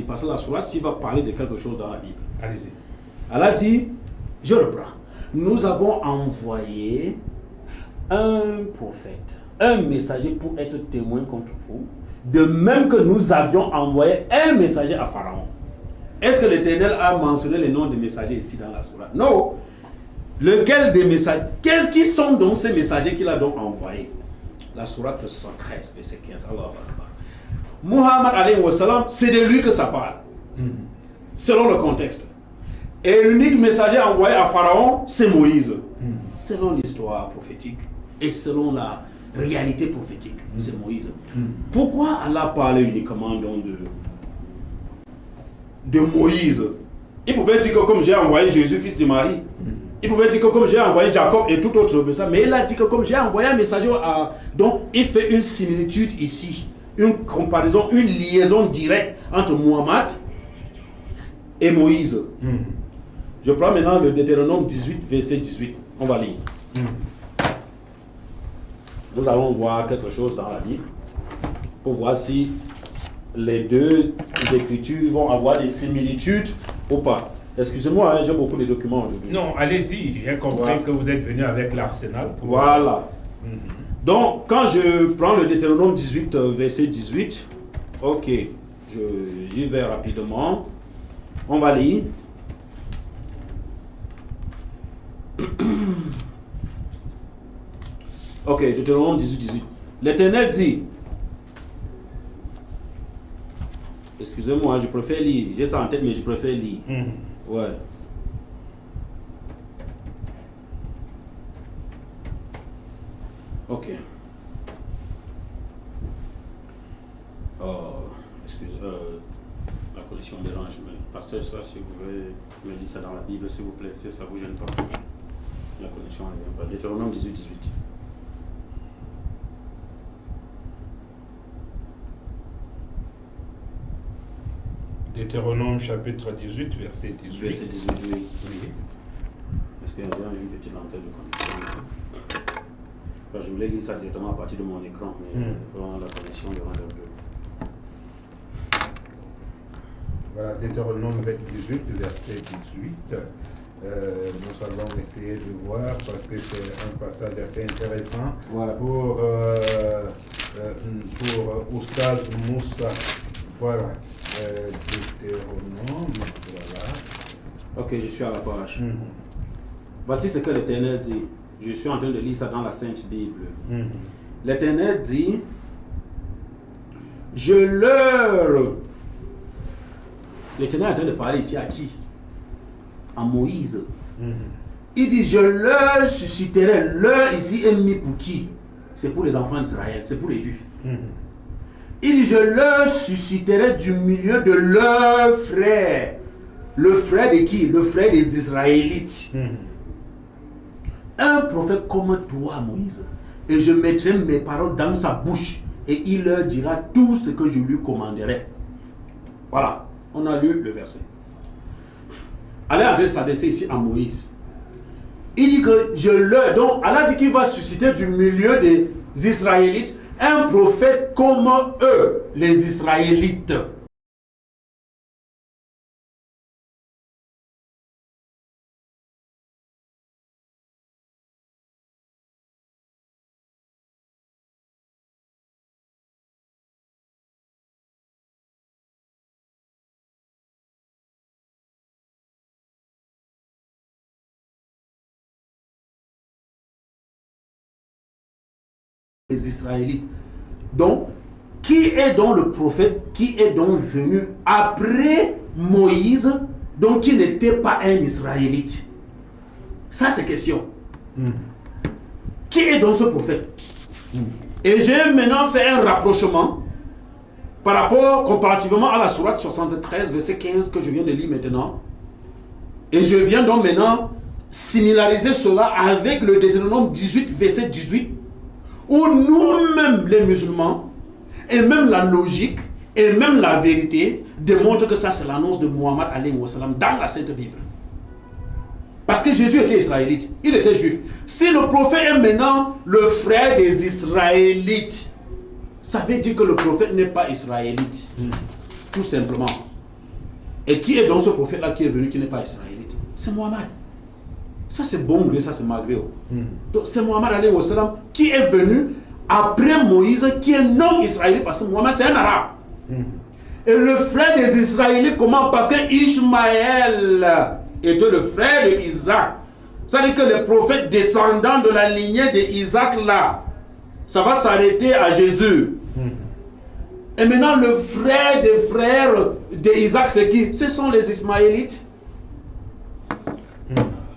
Parce que la sourate va parler de quelque chose dans la Bible. Allez-y. Allah dit, je reprends. Nous avons envoyé un prophète, un messager pour être témoin contre vous, de même que nous avions envoyé un messager à Pharaon. Est-ce que l'Éternel a mentionné les noms des messagers ici dans la sourate? Non. Lequel des messagers? Qu'est-ce qui sont donc ces messagers qu'il a donc envoyés? La sourate 73, verset 15. Allah Akbar. Muhammad alayhi wa sallam, c'est de lui que ça parle. Selon le contexte. Et l'unique messager envoyé à Pharaon, c'est Moïse. Selon l'histoire prophétique et selon la réalité prophétique, c'est Moïse. Pourquoi Allah parle uniquement donc de Moïse? Il pouvait dire que comme j'ai envoyé Jésus, fils de Marie, il pouvait dire que comme j'ai envoyé Jacob et tout autre message, mais il a dit que comme j'ai envoyé un messager à... Donc il fait une similitude ici, une comparaison, une liaison directe entre Muhammad et Moïse. Je prends maintenant le Deutéronome 18, verset 18. On va lire. Nous allons voir quelque chose dans la Bible pour voir si les deux écritures vont avoir des similitudes ou pas. Excusez-moi, hein, j'ai beaucoup de documents aujourd'hui. Non, allez-y. J'ai compris que vous êtes venu avec l'arsenal. Voilà. Donc, quand je prends le Deutéronome 18, verset 18, ok, j'y vais rapidement. On va lire. Ok, Deutéronome 18, 18. L'Éternel dit, excusez-moi, je préfère lire. J'ai ça en tête, mais je préfère lire. Ouais. Ok. Excusez, la connexion dérange. Mais pasteur, si vous voulez me dire ça dans la Bible, s'il vous plaît, si ça ne vous gêne pas. La connexion ne vient pas. Deutéronome 18, 18. Deutéronome chapitre 18, verset 18. Verset 18, oui. Est-ce qu'il y a une petite lentille de connexion? Enfin, je voulais lire ça directement à partir de mon écran, mais la connexion dérange un peu. Voilà, Deutéronome 18, verset 18. Nous allons essayer de voir parce que c'est un passage assez intéressant pour Oustaz Moussa. Voilà, Deutéronome, voilà. Ok, je suis à la page. Voici ce que l'Éternel dit. Je suis en train de lire ça dans la Sainte Bible. L'Éternel dit, je leur... L'Éternel est en train de parler ici à qui? À Moïse. Il dit, je leur susciterai. Leur ici est mis pour qui? C'est pour les enfants d'Israël, c'est pour les Juifs. Il dit, je leur susciterai du milieu de leurs frères. Le frère de qui? Le frère des Israélites. Un prophète comme toi, Moïse. Et je mettrai mes paroles dans sa bouche. Et il leur dira tout ce que je lui commanderai. Voilà, on a lu le verset. Allah est en train de s'adresser ici à Moïse. Il dit que je leur... Donc, Allah dit qu'il va susciter du milieu des Israélites un prophète comme eux, les Israélites. Les Israélites. Donc, qui est donc le prophète qui est donc venu après Moïse, donc qui n'était pas un Israélite? Ça, c'est question. Qui est donc ce prophète? Et j'ai maintenant fait un rapprochement par rapport, comparativement à la sourate 73, verset 15 que je viens de lire maintenant. Et je viens donc maintenant similariser cela avec le Deutéronome 18, verset 18, où nous-mêmes, les musulmans, et même la logique, et même la vérité, démontrent que ça c'est l'annonce de Muhammad alayhi wa sallam dans la Sainte Bible. Parce que Jésus était israélite, il était juif. Si le prophète est maintenant le frère des Israélites, ça veut dire que le prophète n'est pas israélite. Tout simplement. Et qui est donc ce prophète-là qui est venu, qui n'est pas israélite? C'est Mohammed. Ça c'est bon gré, ça c'est malgré. Donc c'est Mohammed alayhi wa sallam qui est venu après Moïse, qui est non israélite, parce que Mohammed c'est un arabe. Et le frère des Israélites, comment? Parce que Ishmaël était le frère d'Isaac. Ça veut dire que les prophètes descendants de la lignée d'Isaac là, ça va s'arrêter à Jésus. Et maintenant le frère des frères d'Isaac, c'est qui? Ce sont les Ismaélites.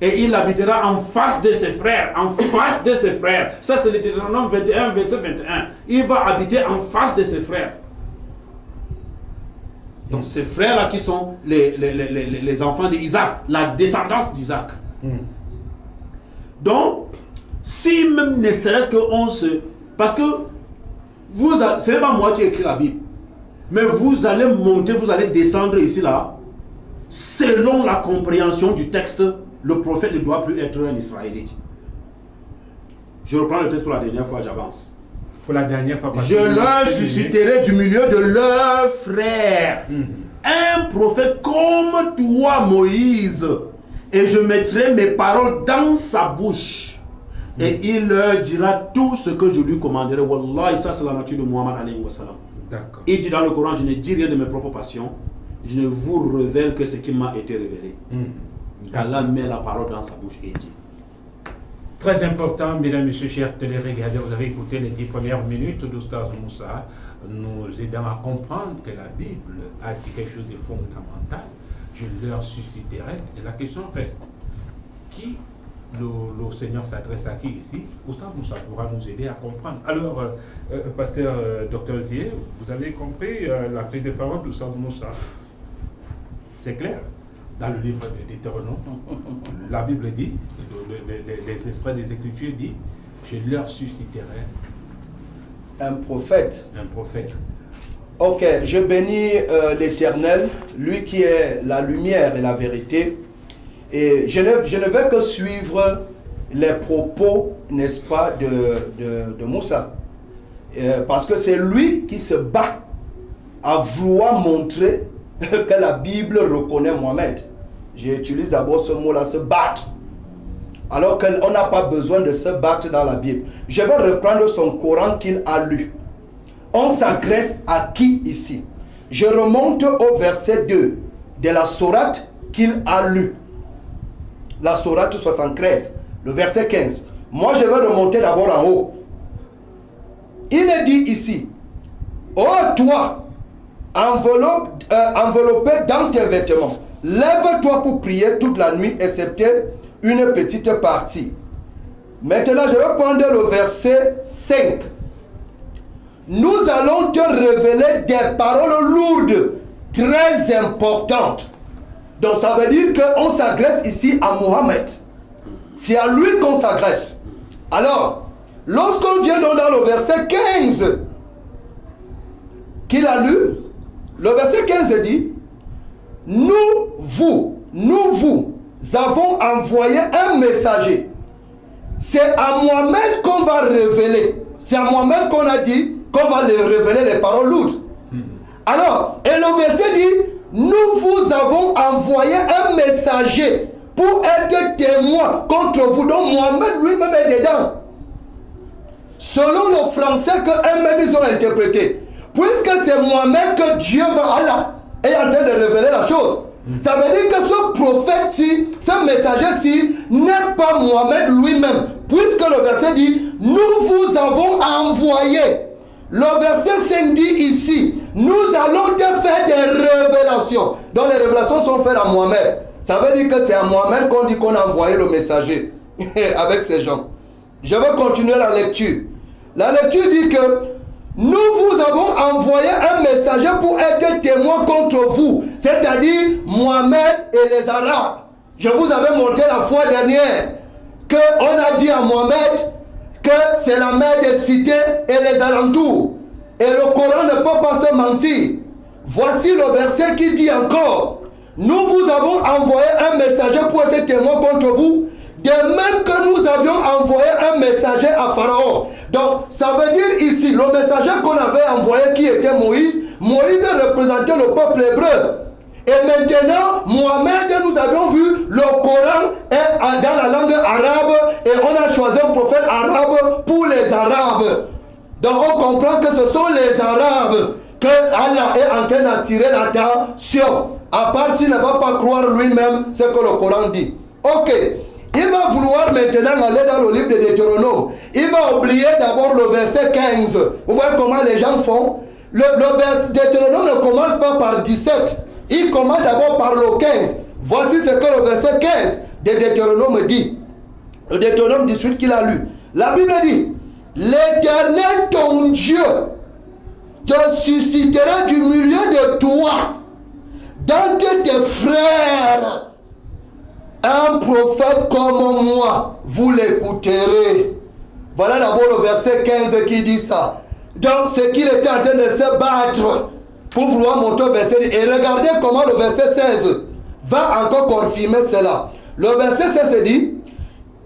Et il habitera en face de ses frères, en face de ses frères. Ça c'est le Deutéronome 21, verset 21. Il va habiter en face de ses frères. Donc ces frères-là qui sont les enfants d'Isaac, la descendance d'Isaac. Donc, si même ne serait-ce qu'on se... Parce que ce n'est pas moi qui ai écrit la Bible, mais vous allez monter, vous allez descendre ici là, selon la compréhension du texte, le prophète ne doit plus être un Israélite. Je reprends le texte pour la dernière fois, j'avance. Pour la dernière fois. Je leur susciterai du milieu de leurs frères un prophète comme toi, Moïse, et je mettrai mes paroles dans sa bouche. Et il leur dira tout ce que je lui commanderai. Wallah, ça c'est la nature de Muhammad alayhi wa sallam. D'accord. Il dit dans le Coran, je ne dis rien de mes propres passions, je ne vous révèle que ce qui m'a été révélé. Allah met la parole dans sa bouche et dit. Très important, mesdames et messieurs, chers téléregardeurs, vous avez écouté les 10 premières minutes d'Oustaz Moussa, nous aidant à comprendre que la Bible a dit quelque chose de fondamental. Je leur susciterai. Et la question reste, qui le Seigneur s'adresse à qui ici? Oustaz Moussa pourra nous aider à comprendre. Alors, pasteur Dr Zier, vous avez compris la prise de parole d'Oustaz Moussa. C'est clair. Dans le livre de Deutéronome, la Bible dit, les extraits des Écritures dit, je leur susciterai un prophète. Un prophète. Ok, je bénis l'Éternel, lui qui est la lumière et la vérité. Et je ne vais que suivre les propos, n'est-ce pas, de Moussa. Parce que c'est lui qui se bat à vouloir montrer que la Bible reconnaît Mohammed. J'utilise d'abord ce mot-là, se battre. Alors qu'on n'a pas besoin de se battre dans la Bible. Je vais reprendre son Coran qu'il a lu. On s'adresse à qui ici? Je remonte au verset 2 de la sourate qu'il a lu. La sourate 73, le verset 15. Moi, je vais remonter d'abord en haut. Il est dit ici, ô toi, enveloppé dans tes vêtements, lève-toi pour prier toute la nuit, excepté une petite partie. Maintenant, je vais prendre le verset 5. Nous allons te révéler des paroles lourdes, très importantes. Donc, ça veut dire qu'on s'adresse ici à Mohammed. C'est à lui qu'on s'adresse. Alors, lorsqu'on vient dans le verset 15, qu'il a lu, le verset 15 dit, nous vous avons envoyé un messager. C'est à Mohammed qu'on va révéler. C'est à Mohammed qu'on a dit qu'on va révéler les paroles lourdes. Alors, et le verset dit, nous vous avons envoyé un messager pour être témoin contre vous. Donc Mohammed lui-même est dedans. Selon le français qu'eux-mêmes ils ont interprété. Puisque c'est Mohammed que Dieu va Allah est en train de révéler la chose. Ça veut dire que ce prophète-ci, ce messager-ci, n'est pas Mohammed lui-même. Puisque le verset dit, nous vous avons envoyé. Le verset 5 dit ici, nous allons te faire des révélations. Donc les révélations sont faites à Mohammed. Ça veut dire que c'est à Mohammed qu'on dit qu'on a envoyé le messager avec ces gens. Je vais continuer la lecture. La lecture dit que nous vous avons envoyé un messager pour être témoin contre vous, c'est-à-dire Mohammed et les Arabes. Je vous avais montré la fois dernière qu'on a dit à Mohammed que c'est la mère des cités et les alentours. Et le Coran ne peut pas se mentir. Voici le verset qui dit encore, nous vous avons envoyé un messager pour être témoin contre vous, de même que nous avions envoyé un messager à Pharaon. Donc, ça veut dire ici, le messager qu'on avait envoyé qui était Moïse, Moïse représentait le peuple hébreu. Et maintenant, Mohamed, nous avions vu, le Coran est dans la langue arabe et on a choisi un prophète arabe pour les Arabes. Donc on comprend que ce sont les Arabes que Allah est en train d'attirer l'attention. À part s'il ne va pas croire lui-même ce que le Coran dit. Ok. Il va vouloir maintenant aller dans le livre de Deutéronome. Il va oublier d'abord le verset 15. Vous voyez comment les gens font? Le verset Deutéronome ne commence pas par 17. Il commence d'abord par le 15. Voici ce que le verset 15 de Deutéronome dit. Le Deutéronome 18 qu'il a lu. La Bible dit, l'Éternel ton Dieu te suscitera du milieu de toi, d'entre tes frères, un prophète comme moi, vous l'écouterez. Voilà d'abord le verset 15 qui dit ça. Donc c'est qu'il était en train de se battre pour vouloir monter au verset. Et regardez comment le verset 16 va encore confirmer cela. Le verset 16 dit,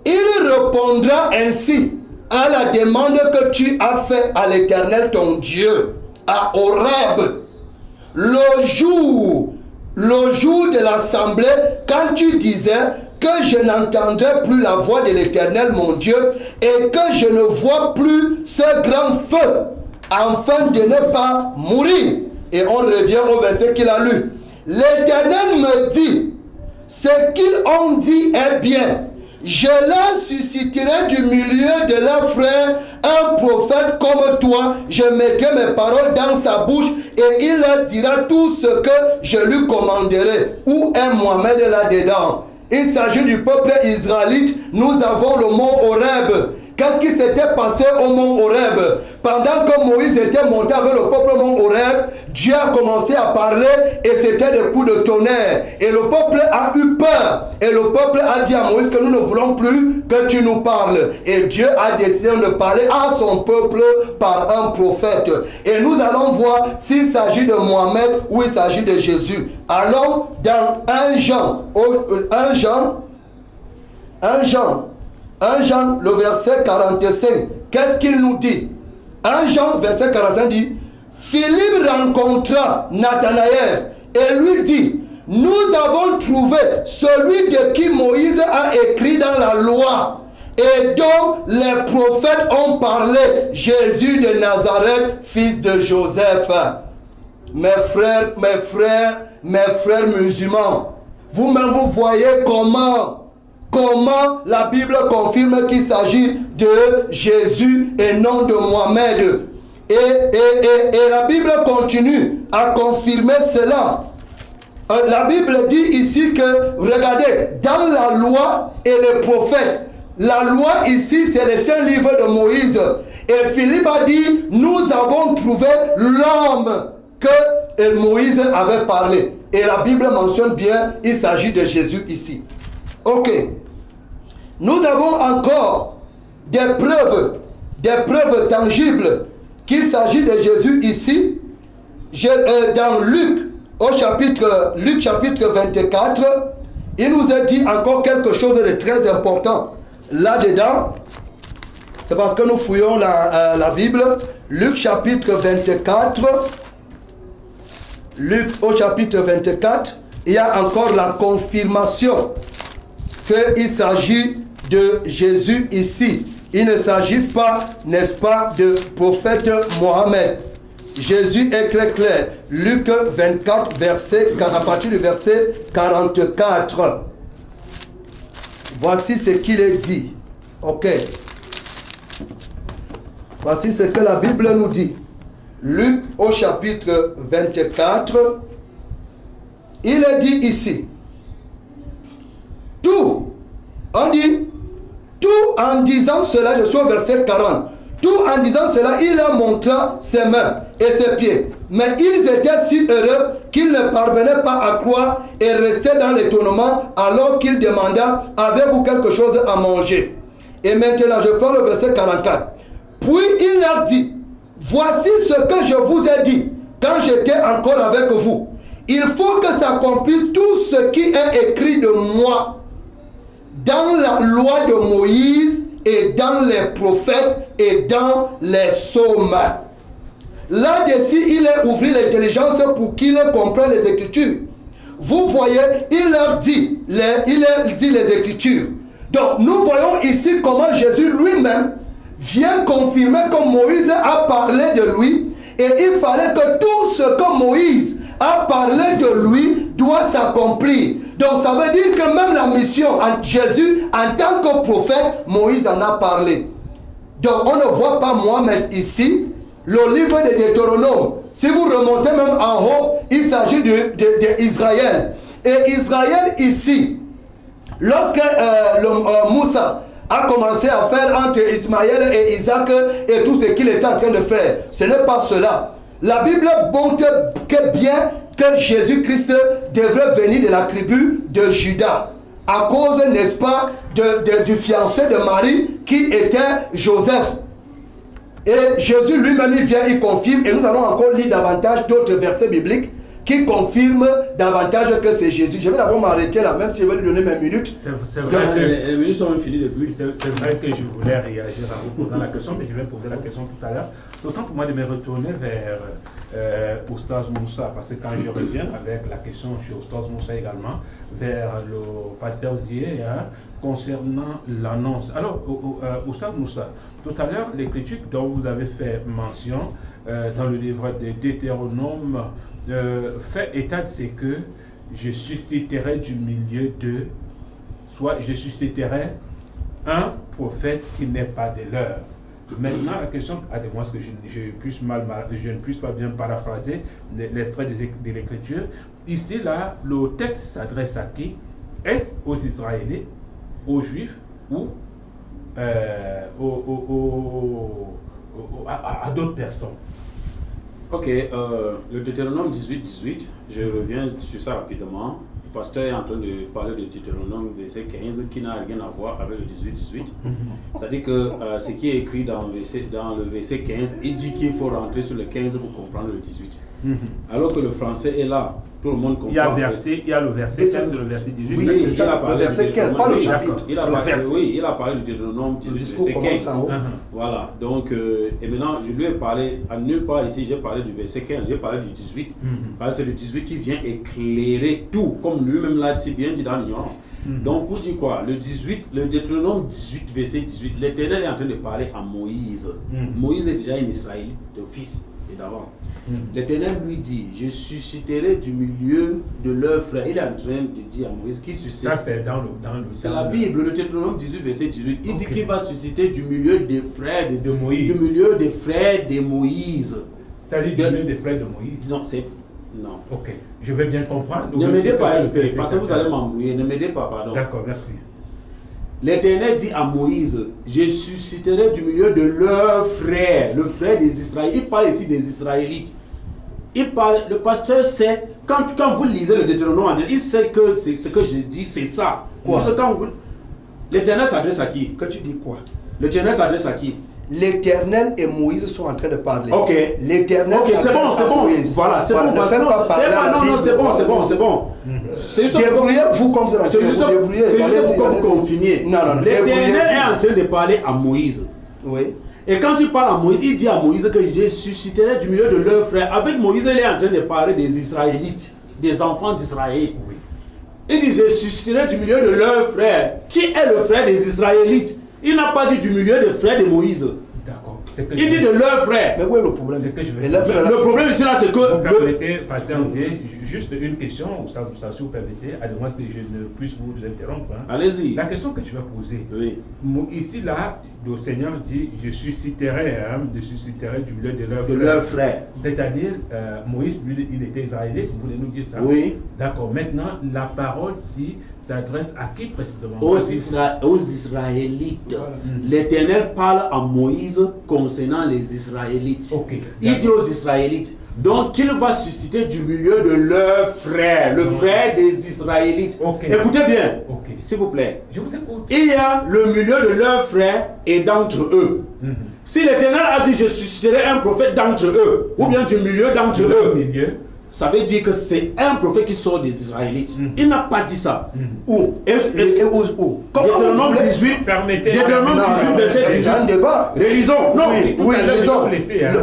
il répondra ainsi à la demande que tu as faite à l'Éternel ton Dieu, à Horeb, le jour de l'assemblée, quand tu disais que je n'entendrai plus la voix de l'Éternel mon Dieu et que je ne vois plus ce grand feu, afin de ne pas mourir. Et on revient au verset qu'il a lu. L'Éternel me dit, ce qu'ils ont dit est bien. Je leur susciterai du milieu de leurs frères un prophète comme toi. Je mettrai mes paroles dans sa bouche et il leur dira tout ce que je lui commanderai. Où est Mohamed là-dedans? Il s'agit du peuple israélite. Nous avons le mont Horeb. Qu'est-ce qui s'était passé au mont Horeb? Pendant que Moïse était monté avec le peuple au mont Horeb, Dieu a commencé à parler et c'était des coups de tonnerre. Et le peuple a eu peur. Et le peuple a dit à Moïse que nous ne voulons plus que tu nous parles. Et Dieu a décidé de parler à son peuple par un prophète. Et nous allons voir s'il s'agit de Mohamed ou il s'agit de Jésus. Allons dans 1 Jean, le verset 45. Qu'est-ce qu'il nous dit? 1 Jean, verset 45 dit, Philippe rencontra Nathanaël et lui dit, nous avons trouvé celui de qui Moïse a écrit dans la loi et dont les prophètes ont parlé, Jésus de Nazareth, fils de Joseph. Mes frères musulmans, vous-même vous voyez comment la Bible confirme qu'il s'agit de Jésus et non de Mohamed. Et la Bible continue à confirmer cela. La Bible dit ici que, regardez, dans la loi et les prophètes, la loi ici c'est le saint livre de Moïse. Et Philippe a dit, nous avons trouvé l'homme que Moïse avait parlé. Et la Bible mentionne bien, il s'agit de Jésus ici. Ok. Nous avons encore des preuves tangibles qu'il s'agit de Jésus ici. Dans Luc chapitre 24, il nous a dit encore quelque chose de très important. Là-dedans, c'est parce que nous fouillons la Bible. Luc chapitre 24. Luc au chapitre 24, il y a encore la confirmation qu'il s'agit de Jésus ici. Il ne s'agit pas, n'est-ce pas, de prophète Mohamed. Jésus est très clair. Luc 24, à partir du verset 44. Voici ce qu'il est dit. Ok. Voici ce que la Bible nous dit. Luc au chapitre 24. Il est dit ici. Tout, on dit, tout en disant cela, je suis au verset 40. Tout en disant cela, il a montré ses mains et ses pieds. Mais ils étaient si heureux qu'ils ne parvenaient pas à croire et restaient dans l'étonnement alors qu'il demanda, avez-vous quelque chose à manger? Et maintenant, je prends le verset 44. Puis il leur dit, voici ce que je vous ai dit quand j'étais encore avec vous. Il faut que s'accomplisse tout ce qui est écrit de moi dans la loi de Moïse et dans les prophètes et dans les psaumes. Là-dessus, il a ouvert l'intelligence pour qu'il comprenne les Écritures. vous voyez, il leur dit les Écritures. Donc nous voyons ici comment Jésus lui-même vient confirmer que Moïse a parlé de lui. Et il fallait que tout ce que Moïse a parlé de lui doit s'accomplir. Donc ça veut dire que même la mission en Jésus en tant que prophète, Moïse en a parlé. Donc on ne voit pas Mohamed ici. Le livre de Deutéronome, si vous remontez même en haut, il s'agit d'Israël. Et Israël ici, lorsque Moussa a commencé à faire entre Ismaël et Isaac et tout ce qu'il était en train de faire, ce n'est pas cela. La Bible montre que bien que Jésus-Christ devrait venir de la tribu de Juda, à cause, n'est-ce pas, du fiancé de Marie qui était Joseph. Et Jésus lui-même, il vient, il confirme, et nous allons encore lire davantage d'autres versets bibliques qui confirment davantage que c'est Jésus. Je vais d'abord m'arrêter là, même si je vais lui donner mes minutes. C'est vrai que les minutes sont finies depuis. C'est vrai que je voulais réagir à vous posant la question, mais je vais poser la question tout à l'heure. Autant pour moi de me retourner vers Oustaz Moussa, parce que quand je reviens avec la question chez Oustaz Moussa également, vers le pasteur Zié, concernant l'annonce. Alors, Oustaz Moussa, tout à l'heure, les critiques dont vous avez fait mention dans le livre de Deutéronome fait état de ce que je susciterai du milieu de, soit je susciterai un prophète qui n'est pas de leur. Maintenant, la question, de moi, ce que je ne puisse pas bien paraphraser l'extrait de l'Écriture. Ici, là, le texte s'adresse à qui? Est-ce aux Israélites, aux Juifs ou à d'autres personnes? Ok, le Deutéronome 18, je reviens sur ça rapidement. Le pasteur est en train de parler de Deutéronome verset 15 qui n'a rien à voir avec le 18. C'est-à-dire que ce qui est écrit dans le verset 15, il dit qu'il faut rentrer sur le 15 pour comprendre le 18. Alors que le français est là, tout le monde comprend. Il y a le verset 15 et le verset 18. Oui, c'est ça, le verset 15, pas le chapitre. Il a parlé du Deutéronome 18, verset 15. Voilà, donc, et maintenant, je lui ai parlé, à nulle part ici, j'ai parlé du verset 15, j'ai parlé du 18. Parce que c'est le 18 qui vient éclairer tout, comme lui-même l'a si bien dit dans l'ignorance. Donc, pour dire quoi? Le Deutéronome 18, verset 18, l'Éternel est en train de parler à Moïse. Moïse est déjà un Israélite d'office et d'avant. L'Éternel lui dit, je susciterai du milieu de leurs frères. Il est en train de dire à Moïse qui suscite. Ça, c'est dans le c'est la Bible, le Deutéronome 18, verset 18. Il dit qu'il va susciter du milieu des frères de Moïse. Du milieu des frères de Moïse. C'est-à-dire du milieu des frères de Moïse. Non, c'est. Non. Ok, je vais bien comprendre. Ne m'aidez pas, esprit, parce que vous allez m'embrouiller. Ne m'aidez pas, pardon. D'accord, merci. L'Éternel dit à Moïse, je susciterai du milieu de leurs frères, le frère des Israélites. Il parle ici des Israélites. Il parle, le pasteur sait, quand vous lisez le Deutéronome, il sait que ce que je dis, c'est ça. Quoi? L'Éternel s'adresse à qui? Que tu dis quoi? L'Éternel s'adresse à qui? L'Éternel et Moïse sont en train de parler. Ok. L'Éternel c'est bon. Moïse. Voilà, c'est bon. Ne faites pas parler à la Bible. Non, c'est bon. Débrouillez-vous comme vous C'est juste pour que vous confiniez. Non. L'Éternel est en train de parler à Moïse. Oui. Et quand il parle à Moïse, il dit à Moïse que je susciterai du milieu de leurs frères. Avec Moïse, il est en train de parler des Israélites, des enfants d'Israël. Oui. Il dit je susciterai du milieu de leurs frères. Qui est le frère des Israélites? Il n'a pas dit du milieu des frères de Moïse. D'accord. Il dit de leurs frères. Mais où est le problème? Le problème ici, là, c'est que... Vous permettez, pasteur Zié, juste une question, si vous permettez, à moins que je ne puisse vous interrompre. Allez-y. La question que je vais poser. Oui. Ici, là, le Seigneur dit, je susciterai du milieu de leurs frères. C'est-à-dire, Moïse, lui, il était israélite, vous voulez nous dire ça? Oui. D'accord. Maintenant, la parole, si s'adresse à qui précisément? Aux Israélites. Voilà. L'Éternel parle à Moïse concernant les Israélites. Okay, il dit aux Israélites, donc qu'il va susciter du milieu de leurs frères, le frère des Israélites. Okay. Écoutez bien, s'il vous plaît. Je vous écoute. Il y a le milieu de leurs frères et d'entre eux. Si l'Éternel a dit je susciterai un prophète d'entre eux, ou bien du milieu d'entre eux. ça veut dire que c'est un prophète qui sort des Israélites. Il n'a pas dit ça. Où? Où? Comment vous Deutéronome voulez? 18, Permettez. Deutéronome 18, verset C'est un 18. débat. Relisons. Non, Oui, relisons.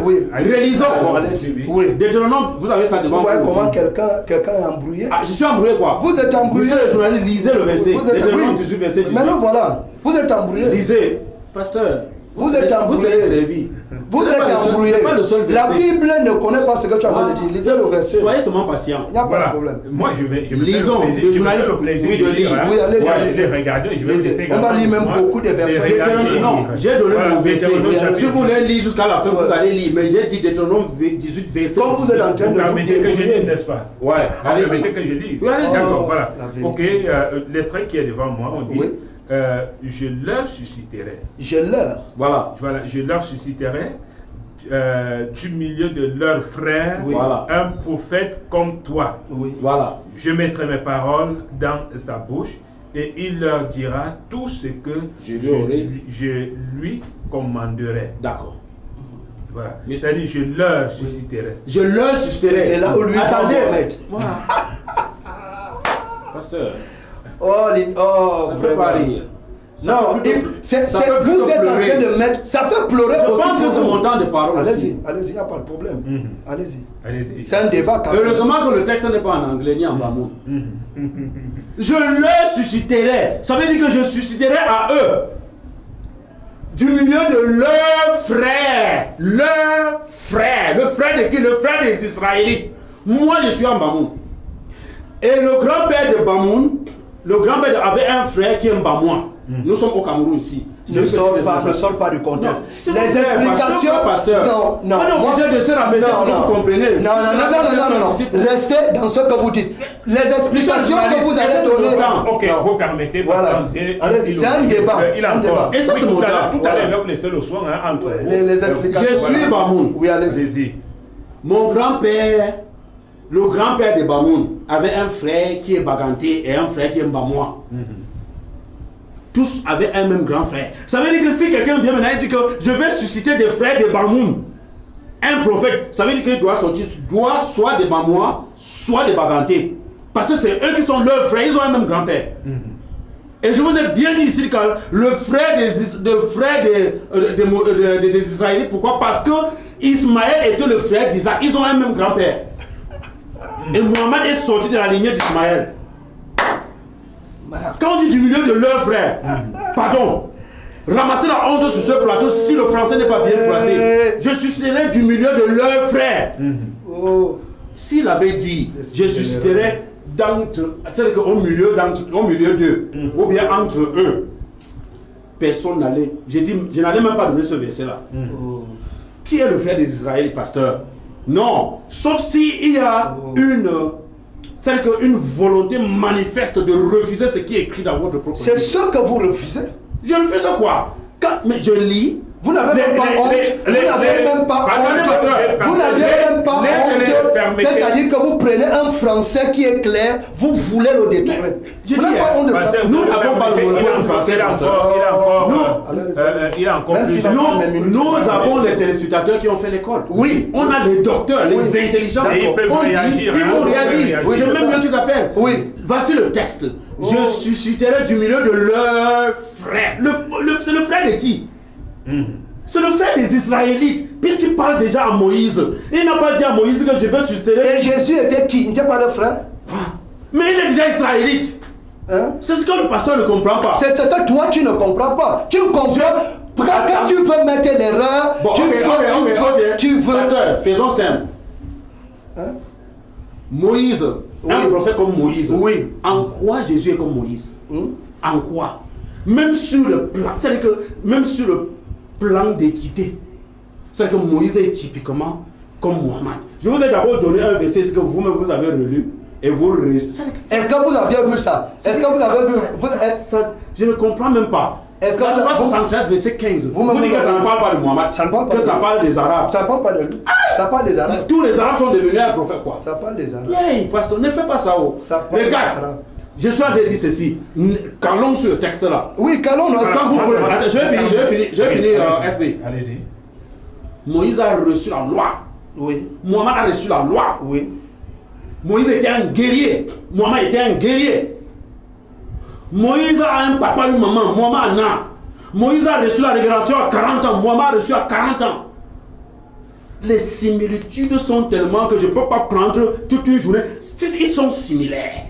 Oui. Relisons. Bon, allez-y. Oui. Deutéronome, vous avez ça devant Vous voyez vous. comment quelqu'un est embrouillé? Ah, je suis embrouillé quoi? Vous êtes embrouillé. Monsieur le journaliste, lisez le verset. Vous êtes Deutéronome oui. 18, verset 18. Maintenant voilà, vous êtes embrouillé. Lisez. Pasteur, Vous êtes embrouillé. Vous êtes servi. Vous C'est êtes pas le seul- embrouillé. c'est pas le seul La verset. Bible ne connaît pas ce que tu es en train de dire. Lisez le verset. Soyez seulement patient. Il n'y a pas de Voilà. problème. Moi, je vais me Lisons. faire le plaisir. Le Je vais journaliste- faire le plaisir oui, de lire. hein. Oui, allez-y, Ouais, allez-y. Regardez, je vais Lisez. laisser On va également lire même moi beaucoup de versets. et regarder. Non, j'ai donné Voilà, mon verset. Deutéronome chapitre Si vous voulez lire jusqu'à la fin, Ouais. vous allez lire. Mais j'ai dit Deutéronome 18, verset Comme vous êtes en train Vous de vous permettez que je lise, débrouiller. n'est-ce pas? Ouais, allez-y. Permettez que je lise. Oui, allez-y. D'accord, voilà. La vérité. Ok, l'extrait qui est devant moi, on dit Oui. je leur susciterai. Je leur. Voilà. Voilà, je leur susciterai du milieu de leurs frères Oui. Voilà. un prophète comme toi. Oui. Voilà. Je mettrai mes paroles dans sa bouche et il leur dira tout ce que je lui commanderai. D'accord. Voilà. Mais- C'est-à-dire, je leur susciterai. Je leur susciterai. Et c'est là où lui Attendez. va mettre. Voilà. Pasteur, Oh, ça fait pas vraiment. rire. Ça Non, fait plutôt- c'est ça fait vous plutôt êtes en pleurer. train de mettre. Ça fait pleurer Je aussi. pense que pour c'est vous. mon temps de parole Allez-y, aussi. allez-y, il n'y a pas de problème. Allez-y. Allez-y. C'est un débat quand même. Heureusement que le texte n'est pas en anglais ni en bamou. Je leur susciterai. Ça veut dire que je susciterai à eux du milieu de leurs frères. Leurs frères. Le frère de qui? Le frère des Israélites. Moi, je suis en Bamoun. Et le grand-père de Bamoun, le grand-père avait un frère qui est Mbamois. Nous sommes au Cameroun ici. Ne sors pas du contexte. Non, s'il Les vous plaît, explications. pasteur. Non, non. On est moi- obligé de se rabaisser pour que vous compreniez. Non, non. Restez dans ce que vous dites. Les explications que vous allez donner. Ok, Non. vous permettez. Voilà. parce que Allez-y, c'est un débat. Il c'est a un débat. encore. Et ça, Oui, c'est mon tout à temps. l'heure, Voilà. il va vous laisser le soin entre vous. Les explications. Je suis Bamoun. Oui, allez-y. Allez-y. Mon grand-père, le grand-père de Bamoun, avait un frère qui est Baganté et un frère qui est Mbamois. Tous avaient un même grand frère. Ça veut dire que si quelqu'un vient maintenant et dit que je vais susciter des frères de Bamoun, un prophète, ça veut dire qu'il doit sortir soit des Bamois, soit des Baganté. Parce que c'est eux qui sont leurs frères, ils ont un même grand-père. Et je vous ai bien dit ici que le frère des Israélites, pourquoi? Parce que Ismaël était le frère d'Isaac, ils ont un même grand-père. Et Mohamed est sorti de la lignée d'Ismaël. Quand on dit du milieu de leurs frères, pardon, ramassez la honte sur ce plateau si le français n'est pas bien placé. Je susciterai du milieu de leurs frères. Oh. S'il avait dit, je susciterai c'est-à-dire qu'au milieu d'eux, ou bien entre eux, personne n'allait. Je n'allais même pas donner ce verset-là. Qui est le frère des Israélites, pasteur? Non, sauf s'il y a une volonté manifeste de refuser ce qui est écrit dans votre propre C'est livre. ce que vous refusez. Je refuse quoi? Mais je lis. Vous n'avez même pas honte. Vous n'avez même pas honte. Vous n'avez même pas honte. C'est-à-dire que vous prenez un français qui est clair, vous voulez le détourner. Je Vous n'avez dis, pas honte de ça. nous n'avons pas le monopole du français, pasteur. Il a encore Même plus. si Nous avons les téléspectateurs qui ont fait l'école. Oui. On a les docteurs, les Oui. intelligents. Et ils peuvent On dit, réagir, Ils hein. vont Ils peuvent réagir. réagir. Oui, C'est c'est même ça. eux qui s'appellent. Oui. Voici le texte. Je susciterai du milieu de leurs frères. C'est le frère de qui? C'est le frère des Israélites, puisqu'il parle déjà à Moïse. Il n'a pas dit à Moïse que je vais susciter. Et Jésus était qui? Il n'était pas le frère? Mais il est déjà israélite. Hein? C'est ce que le pasteur ne comprend pas. C'est ce que toi tu ne comprends pas. Tu comprends. Quand tu veux mettre l'erreur, Bon, tu veux. Pasteur, faisons simple. Hein? Moïse, un Oui. prophète comme Moïse. Oui. En quoi Jésus est comme Moïse? Hmm? En quoi? Même sur le plan, c'est-à-dire que même sur le plan d'équité, c'est-à-dire que Moïse est typiquement comme Mohammed. Je vous ai d'abord donné un verset que vous-même vous avez relu et vous Est-ce que vous avez vu ça? Est-ce que vous avez vu? Je ne comprends même pas. Est-ce que la vous- Surah 73, verset 15. Vous Vous-même, dites que vous ça avez- ne parle pas de Mohammed, Ça ne parle pas que de ça lui. parle des Arabes. Ça parle pas de lui. Ça parle des Arabes. Tous les Arabes sont devenus un prophète, quoi. Ça parle des Arabes. Hey, pasteur, ne fais pas ça. Oh. Ça parle des Regarde, Arabes. je suis en train de dire ceci. Quand sur le texte là. Oui, qu'allons-nous. Quand vous prenez- Attends, je vais finir, SB. Allez-y. Moïse a reçu la loi. Oui, Mohammed a reçu la loi. oui. Moïse était un guerrier. Mohamed était un guerrier. Moïse a un papa, une maman. Mohamed a. Moïse a reçu la révélation à 40 ans. Mohamed a reçu à 40 ans. Les similitudes sont tellement que je ne peux pas prendre toute une journée. Ils sont similaires.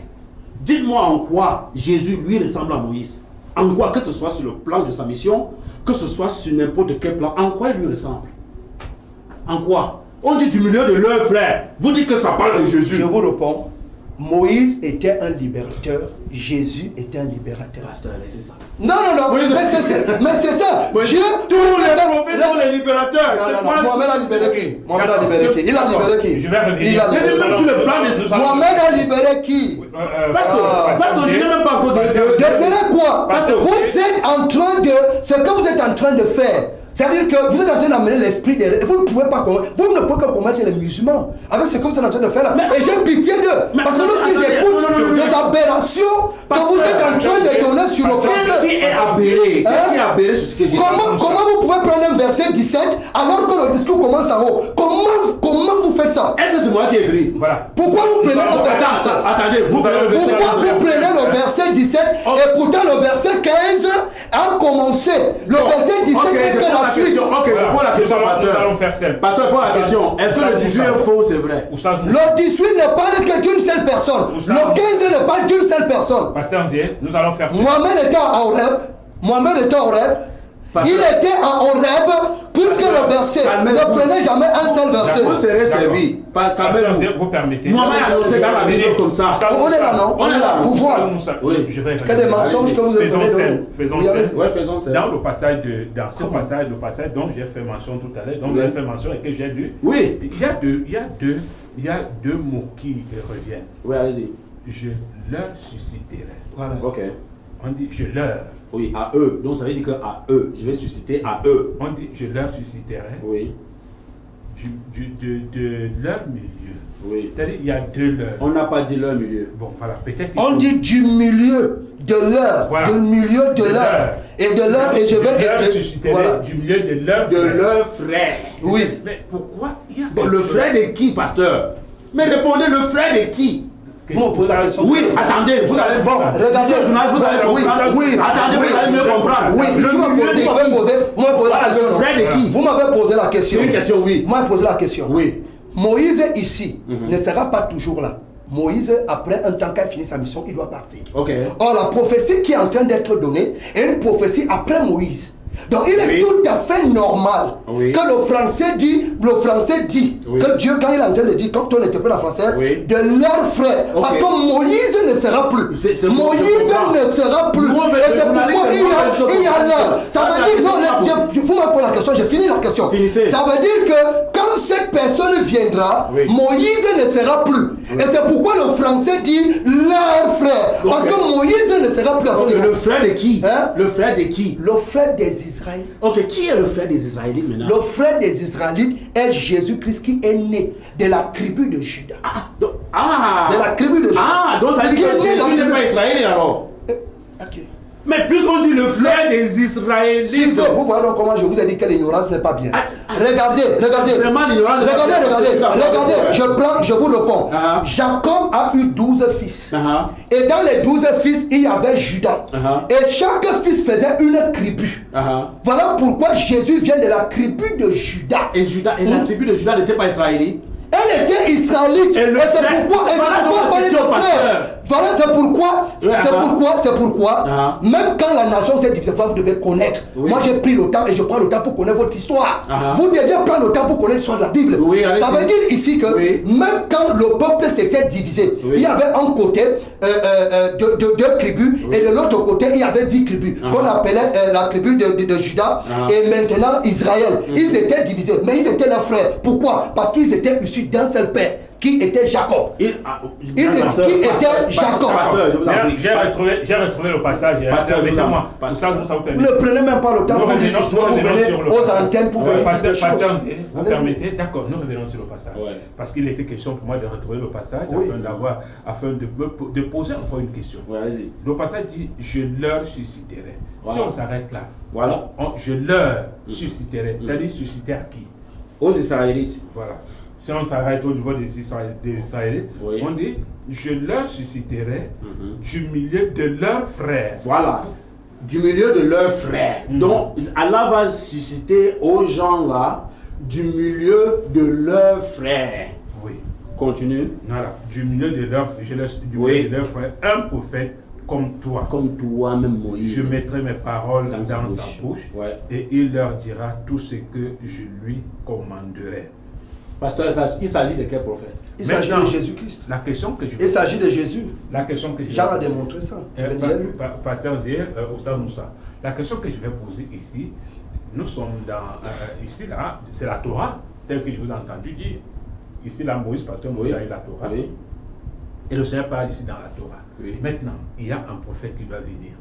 Dites-moi en quoi Jésus lui ressemble à Moïse. En quoi, que ce soit sur le plan de sa mission, que ce soit sur n'importe quel plan, en quoi il lui ressemble? En quoi? On dit du milieu de leur frère. Vous dites que ça parle de Jésus. Je vous réponds. Moïse était un libérateur, Jésus était un libérateur. Pasteur, laissez ça. Non, mais c'est ça. Dieu, tous les prophètes sont les libérateurs. Non, Mohamed a libéré qui? Mohamed a libéré qui? Il a libéré qui? Je vais revenir. Il a libéré même sur le plan de Mohamed a libéré qui? Pasteur, je n'ai même pas encore de libéré quoi? Pasteur, Vous êtes en train de... Ce que vous êtes en train de faire, c'est-à-dire que vous êtes en train d'amener l'esprit des... Vous ne pouvez pas commettre... Vous ne pouvez pas commettre les musulmans avec ce que vous êtes en train de faire là. Et j'ai pitié d'eux. Parce que lorsqu'ils écoutent les aberrations que vous êtes en train de donner sur le français... Qu'est-ce qui est aberré? Qu'est-ce qui est aberré sur ce que j'ai dit? Comment vous pouvez prendre un verset 17 alors que le discours commence en haut? Comment vous faites ça? Est-ce que c'est moi qui ai écrit? Voilà. Pourquoi vous prenez le verset 17? Attendez, Pourquoi vous prenez le verset 17 et pourtant le verset 15 a commencé? Le verset 17 est que la suite. Ok, pour la question, Nous allons faire simple. Pasteur, pour la question, est-ce que le 18 est faux ou c'est vrai? Le 18 ne parle que d'une seule personne. Le 15 ne parle d'une seule personne. Pasteur Nzié, nous allons faire simple. Mohamed était à Horeb. Il était à Horeb puisque le verset ne prenait jamais un seul verset. Vous serez servi. Pasteur Nzié, vous permettez. Mohamed a annoncé qu'à la vidéo comme ça. On est là, non? On est là pour voir. Oui, je vais. Quel est le mensonge que vous avez donné? Faisons simple. Oui, faisons ça. Dans le passage le passage dont j'ai fait mention tout à l'heure, dont j'ai fait mention et que j'ai lu, oui, il y a deux mots qui reviennent. Oui, allez-y. Je leur susciterai. Voilà. Ok. On dit je leur. Oui, à eux. Donc ça veut dire que à eux. Je vais susciter à eux. On dit je leur susciterai. Oui. De leur milieu. Oui. C'est-à-dire il y a deux leurs. On n'a pas dit leur milieu. Bon, voilà, peut-être. On dit du milieu de leur. Voilà. Du milieu de leur. Et de leur, et je vais. Voilà. Du milieu de leur De frère. leur frère. Oui. Mais pourquoi il y a Bon, le frère de qui, pasteur? Mais répondez, le frère de qui? Vous me posez la question. Oui, attendez, vous allez. Bon, regardez. Ce journal, vous allez comprendre. Oui, attendez, vous allez mieux comprendre. Oui, le milieu de vous m'avez posé la question. Le frère de qui? Vous m'avez posé la question. C'est une question, oui. Vous m'avez posé la question. Oui. Moïse ici ne sera pas toujours là. Moïse, après un temps qu'il a fini sa mission, il doit partir. Ok. Or, la prophétie qui est en train d'être donnée est une prophétie après Moïse. Donc, il est tout à fait normal que le français dit que Dieu, quand il est en train de dire, quand on interprète la français, de leur frère. Parce que Moïse ne sera plus. Moïse ne sera plus. Et c'est pourquoi il y a l'heure. Ça veut dire, vous m'avez posé la question, j'ai fini la question. Ça veut dire que quand cette personne viendra, Moïse ne sera plus. Et c'est pourquoi le français dit leur frère. Parce que Moïse ne sera plus à ce niveau. Le frère de qui? Le frère de qui? Le frère des Israélites. Ok, qui est le frère des Israélites maintenant? Le frère des Israélites est Jésus-Christ qui est né de la tribu de Juda. De la tribu de Juda. Ah, donc ça veut dire que Jésus n'est pas israélien alors? Ok. Mais puisqu'on dit le frère des Israélites. Vous voyez donc comment je vous ai dit que l'ignorance n'est pas bien. Regardez. Vraiment l'ignorance. Regardez, je vous réponds. Jacob a eu 12 fils. Et dans les 12 fils, il y avait Judas. Et chaque fils faisait une tribu. Voilà pourquoi Jésus vient de la tribu de Judas. Et la tribu de Judas n'était pas israélite. Elle était israélite. Et c'est pourquoi on parlait de frère. Voilà, c'est pourquoi, même quand la nation s'est divisée, vous devez connaître. Moi, j'ai pris le temps et je prends le temps pour connaître votre histoire. Vous devez prendre le temps pour connaître l'histoire de la Bible. Ça veut dire ici que même quand le peuple s'était divisé, il y avait un côté deux tribus et de l'autre côté, il y avait 10 tribus qu'on appelait la tribu de Juda et maintenant Israël. Ils étaient divisés, mais ils étaient leurs frères. Pourquoi? Parce qu'ils étaient issus d'un seul père, qui était Jacob. Qui était Jacob. J'ai retrouvé le passage. Permettez-moi. Ne prenez même pas le temps pour lire l'histoire. Vous venez aux antennes pour venir dire des choses. Vous permettez? D'accord, nous revenons sur le passage. Parce qu'il était question pour moi de retrouver le passage afin de poser encore une question. Le passage dit « Je leur susciterai ». Si on s'arrête là, je leur susciterai, c'est-à-dire susciter à qui? Aux Israélites. Voilà. Si on s'arrête au niveau des Israélites, Oui. on dit, je leur susciterai du milieu de leurs frères. Voilà. Du milieu de leurs frères. Donc, Allah va susciter aux gens là du milieu de leurs frères. Oui. Continue. Voilà. Du milieu de leurs Oui. milieu de leurs frères, un prophète comme toi. Comme toi-même, Moïse. Je mettrai mes paroles Dans dans sa sa bouche. bouche Ouais. et il leur dira tout ce que je lui commanderai. Pasteur, il s'agit de quel prophète? Il s'agit Maintenant, de Jésus-Christ. La question que je Il s'agit de Jésus. La question que je Jean a démontré ça. Je l'ai déjà lu. Pasteur Zé, Oustaz Moussa, la question que je vais poser ici, nous sommes dans, ici là, c'est la Torah, telle que je vous ai entendu dire. Ici là, Moïse, Pasteur Moïse a eu la Torah. Oui. Et le Seigneur parle ici dans la Torah. Oui. Maintenant, il y a un prophète qui va venir.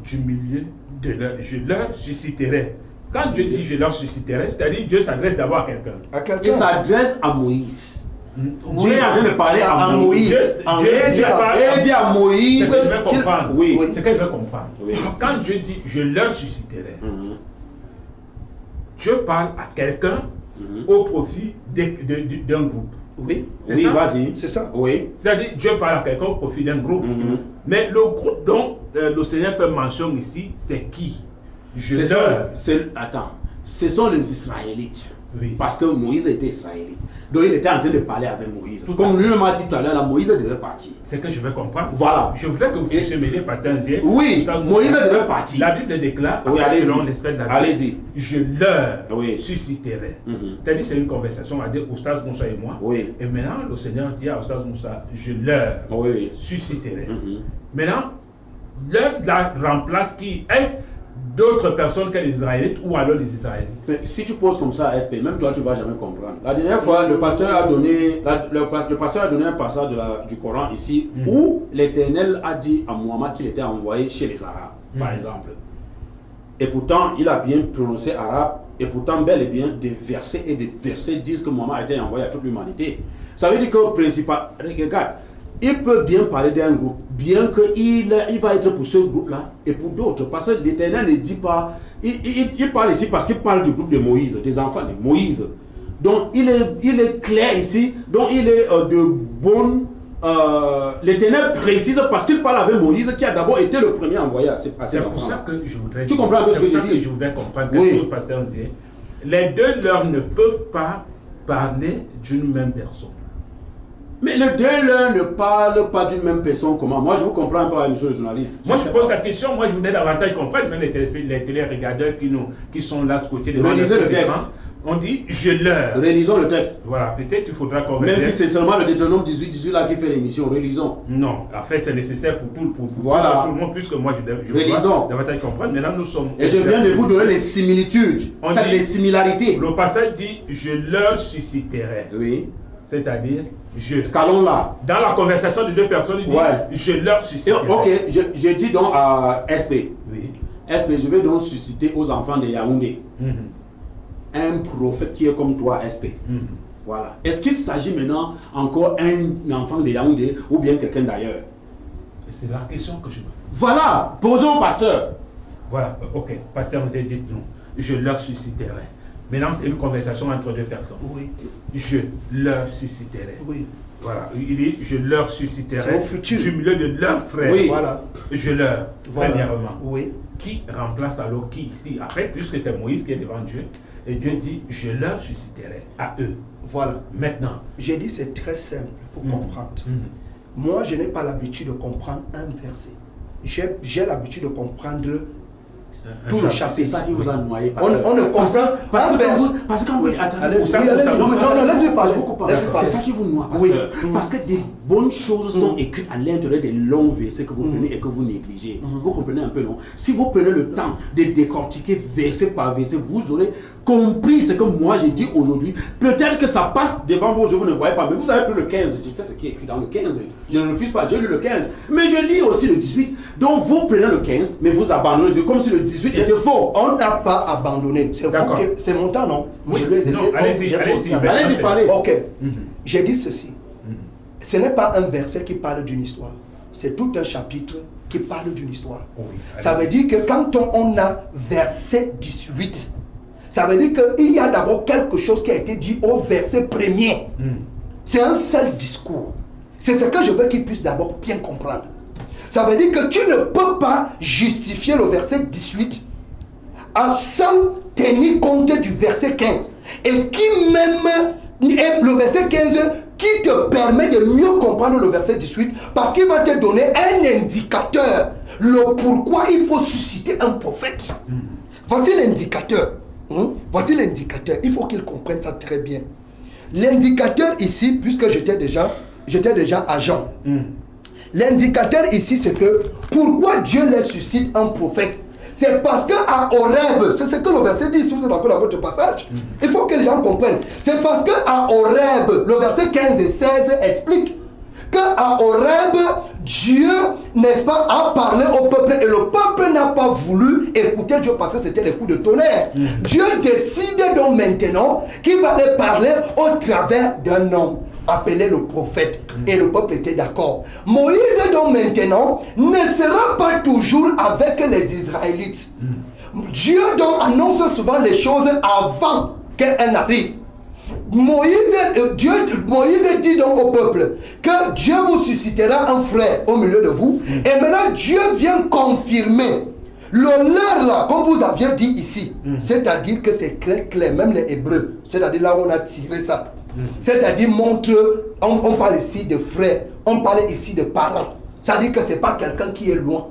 Du milieu de leur, je leur susciterai. Quand Dieu dit je leur susciterai, c'est-à-dire Dieu s'adresse d'abord à quelqu'un. À Il quelqu'un. s'adresse à Moïse. Oui. Dieu est en train de parler Ça, à à Moïse. Moïse. Dieu Et Dieu parle- et dit à Moïse. C'est ce que je vais qu'il- comprendre. Oui. Oui. C'est ce que je vais comprendre. Oui. Quand Dieu dit je leur susciterai, Mhm. Dieu parle à quelqu'un au profit d'un groupe. Oui, C'est Oui, ça? vas-y. c'est ça. Oui. C'est-à-dire Dieu parle à quelqu'un au profit d'un groupe. Mhm. Mais le groupe dont le Seigneur fait mention ici, c'est qui? Je Ce leur. attends, ce sont les Israélites. Oui. Parce que Moïse était israélite. Donc il était en train de parler avec Moïse. Tout Comme à fait. lui m'a dit tout à l'heure, là, Moïse devait partir. C'est que je vais comprendre. Voilà. Je voudrais que vous Et- puissiez m'aider, Pasteur Nzié. Oui, Moïse devait partir. La Bible déclare, Oui, allez-y. selon l'esprit de la Bible, Allez-y. je leur Oui. susciterai. Mhm. C'est-à-dire, c'est une conversation avec Oustaz Moussa et moi. Oui. Et maintenant, le Seigneur dit à Oustaz Moussa, je leur Oui, oui. susciterai. Mhm. Maintenant, leur la remplace qui? Est-ce d'autres personnes que les Israélites ou alors les Israélites? Mais si tu poses comme ça, SP, même toi, tu ne vas jamais comprendre. La dernière fois, le pasteur a donné, le pasteur a donné un passage du Coran ici où l'Éternel a dit à Mohammed qu'il était envoyé chez les Arabes, par exemple. Et pourtant, il a bien prononcé arabe, et pourtant, bel et bien, des versets disent que Mohammed a été envoyé à toute l'humanité. Ça veut dire que, principal, regarde, il peut bien parler d'un groupe, bien qu'il va être pour ce groupe-là et pour d'autres. Parce que l'Éternel ne dit pas, il parle ici parce qu'il parle du groupe de Moïse, des enfants de Moïse. Donc il est clair ici, donc il est de bonne... L'Éternel précise parce qu'il parle avec Moïse qui a d'abord été le premier envoyé à ses C'est pour enfants. ça que je voudrais Tu comprends un peu ce que je dis? Je voudrais comprendre Oui. quelque chose, Pasteur Nzié. Les deux leurs ne peuvent pas parler d'une même personne. Mais les deux là ne parlent pas d'une même personne. Comment? Moi je vous comprends pas, monsieur le journaliste. Moi, je sais pose pas. la question, moi, je voudrais davantage comprendre, même les télé-regardeurs qui sont là, ce côté de Relisez le texte. On dit, je leur. Relisons le texte. Voilà, peut-être il faudra qu'on Même revienne. si c'est seulement le Deutéronome 18 là qui fait l'émission, relisons. Non, en fait, c'est nécessaire pour tout Voilà. le monde, puisque moi, je Relisons. dois davantage comprendre. Maintenant, nous sommes... Et je viens de vous donner les similitudes, On c'est dit- les similarités. Le passage dit, je leur susciterai. Oui. C'est-à-dire, je. Qu'allons là. Dans la conversation de deux personnes, il dit, Ouais. je leur Et, susciterai. ok, je dis donc à SP. Oui. SP, je vais donc susciter aux enfants de Yaoundé Mhm. un prophète qui est comme toi, SP. Mhm. Voilà. Est-ce qu'il s'agit maintenant encore un enfant de Yaoundé ou bien quelqu'un d'ailleurs? Et c'est la question que je me... Voilà, posons au pasteur. Voilà, ok. Pasteur, vous avez dit non. Je leur susciterai. Maintenant, c'est une conversation entre deux personnes. Oui, Je leur susciterai. oui. Voilà. Il dit, je leur C'est susciterai au futur. du milieu de leurs frères. Oui. Voilà. Je leur, Voilà. premièrement. Oui. Qui remplace alors qui ici? Après, puisque c'est Moïse qui est devant Dieu, et Dieu dit, je leur susciterai à eux. Voilà. Maintenant. J'ai dit c'est très simple pour comprendre. Moi, je n'ai pas l'habitude de comprendre un verset. J'ai l'habitude de comprendre tout le C'est chapitre. ça qui vous a noyé. On ne comprend parce un que verset. parce que quand vous Oui, attendez, allez-y, vous- oui, allez-y. non, Oui, non, laisse-lui parler. beaucoup Laisse-lui parler. C'est ça qui vous noie. Parce, Oui. que, parce que des bonnes choses sont écrites à l'intérieur des longs versets que vous prenez et que vous négligez. Vous comprenez un peu, non? Si vous prenez le temps de décortiquer verset par verset, vous aurez compris ce que moi j'ai dit aujourd'hui. Peut-être que ça passe devant vos yeux, vous ne voyez pas, mais vous avez pris le 15. Je sais ce qui est écrit dans le 15. Je ne refuse pas, j'ai lu le 15. Mais je lis aussi le 18. Donc vous prenez le 15, mais vous abandonnez le 18 comme si le 18 était faux. On n'a pas abandonné. C'est vous D'accord. que c'est mon temps, non? Oui. Je lui ai laissé. Non, allez-y, j'ai fait allez-y, aussi avec. Allez-y, parlez. Ok. J'ai dit ceci. Ce n'est pas un verset qui parle d'une histoire. C'est tout un chapitre qui parle d'une histoire. Oui, Ça veut dire que quand on a verset 18, Ça veut dire qu'il y a d'abord quelque chose qui a été dit au verset premier. C'est un seul discours. C'est ce que je veux qu'ils puissent d'abord bien comprendre. Ça veut dire que tu ne peux pas justifier le verset 18 sans tenir compte du verset 15. Et qui même est le verset 15 qui te permet de mieux comprendre le verset 18 parce qu'il va te donner un indicateur, le pourquoi il faut susciter un prophète. Voici l'indicateur. Voici l'indicateur. Il faut qu'ils comprennent ça très bien. L'indicateur ici, puisque j'étais déjà agent. L'indicateur ici, c'est que pourquoi Dieu les suscite un prophète? C'est parce qu'à Horeb, c'est ce que le verset dit, si vous êtes encore dans votre passage, il faut que les gens comprennent. C'est parce qu'à Horeb, le verset 15 et 16 explique qu'à Horeb, Dieu, n'est-ce pas, a parlé au peuple et le peuple n'a pas voulu écouter Dieu parce que c'était les coups de tonnerre. Dieu décide donc maintenant qu'il va les parler au travers d'un homme appelé le prophète, et le peuple était d'accord. Moïse donc maintenant ne sera pas toujours avec les Israélites. Dieu donc annonce souvent les choses avant qu'elles n'arrivent. Moïse dit donc au peuple que Dieu vous suscitera un frère au milieu de vous, et maintenant Dieu vient confirmer le leur là, comme vous aviez dit ici, c'est-à-dire que c'est très clair, même les Hébreux, c'est-à-dire là où on a tiré ça. C'est-à-dire on parle ici de frères, on parle ici de parents. C'est-à-dire que ce n'est pas quelqu'un qui est loin.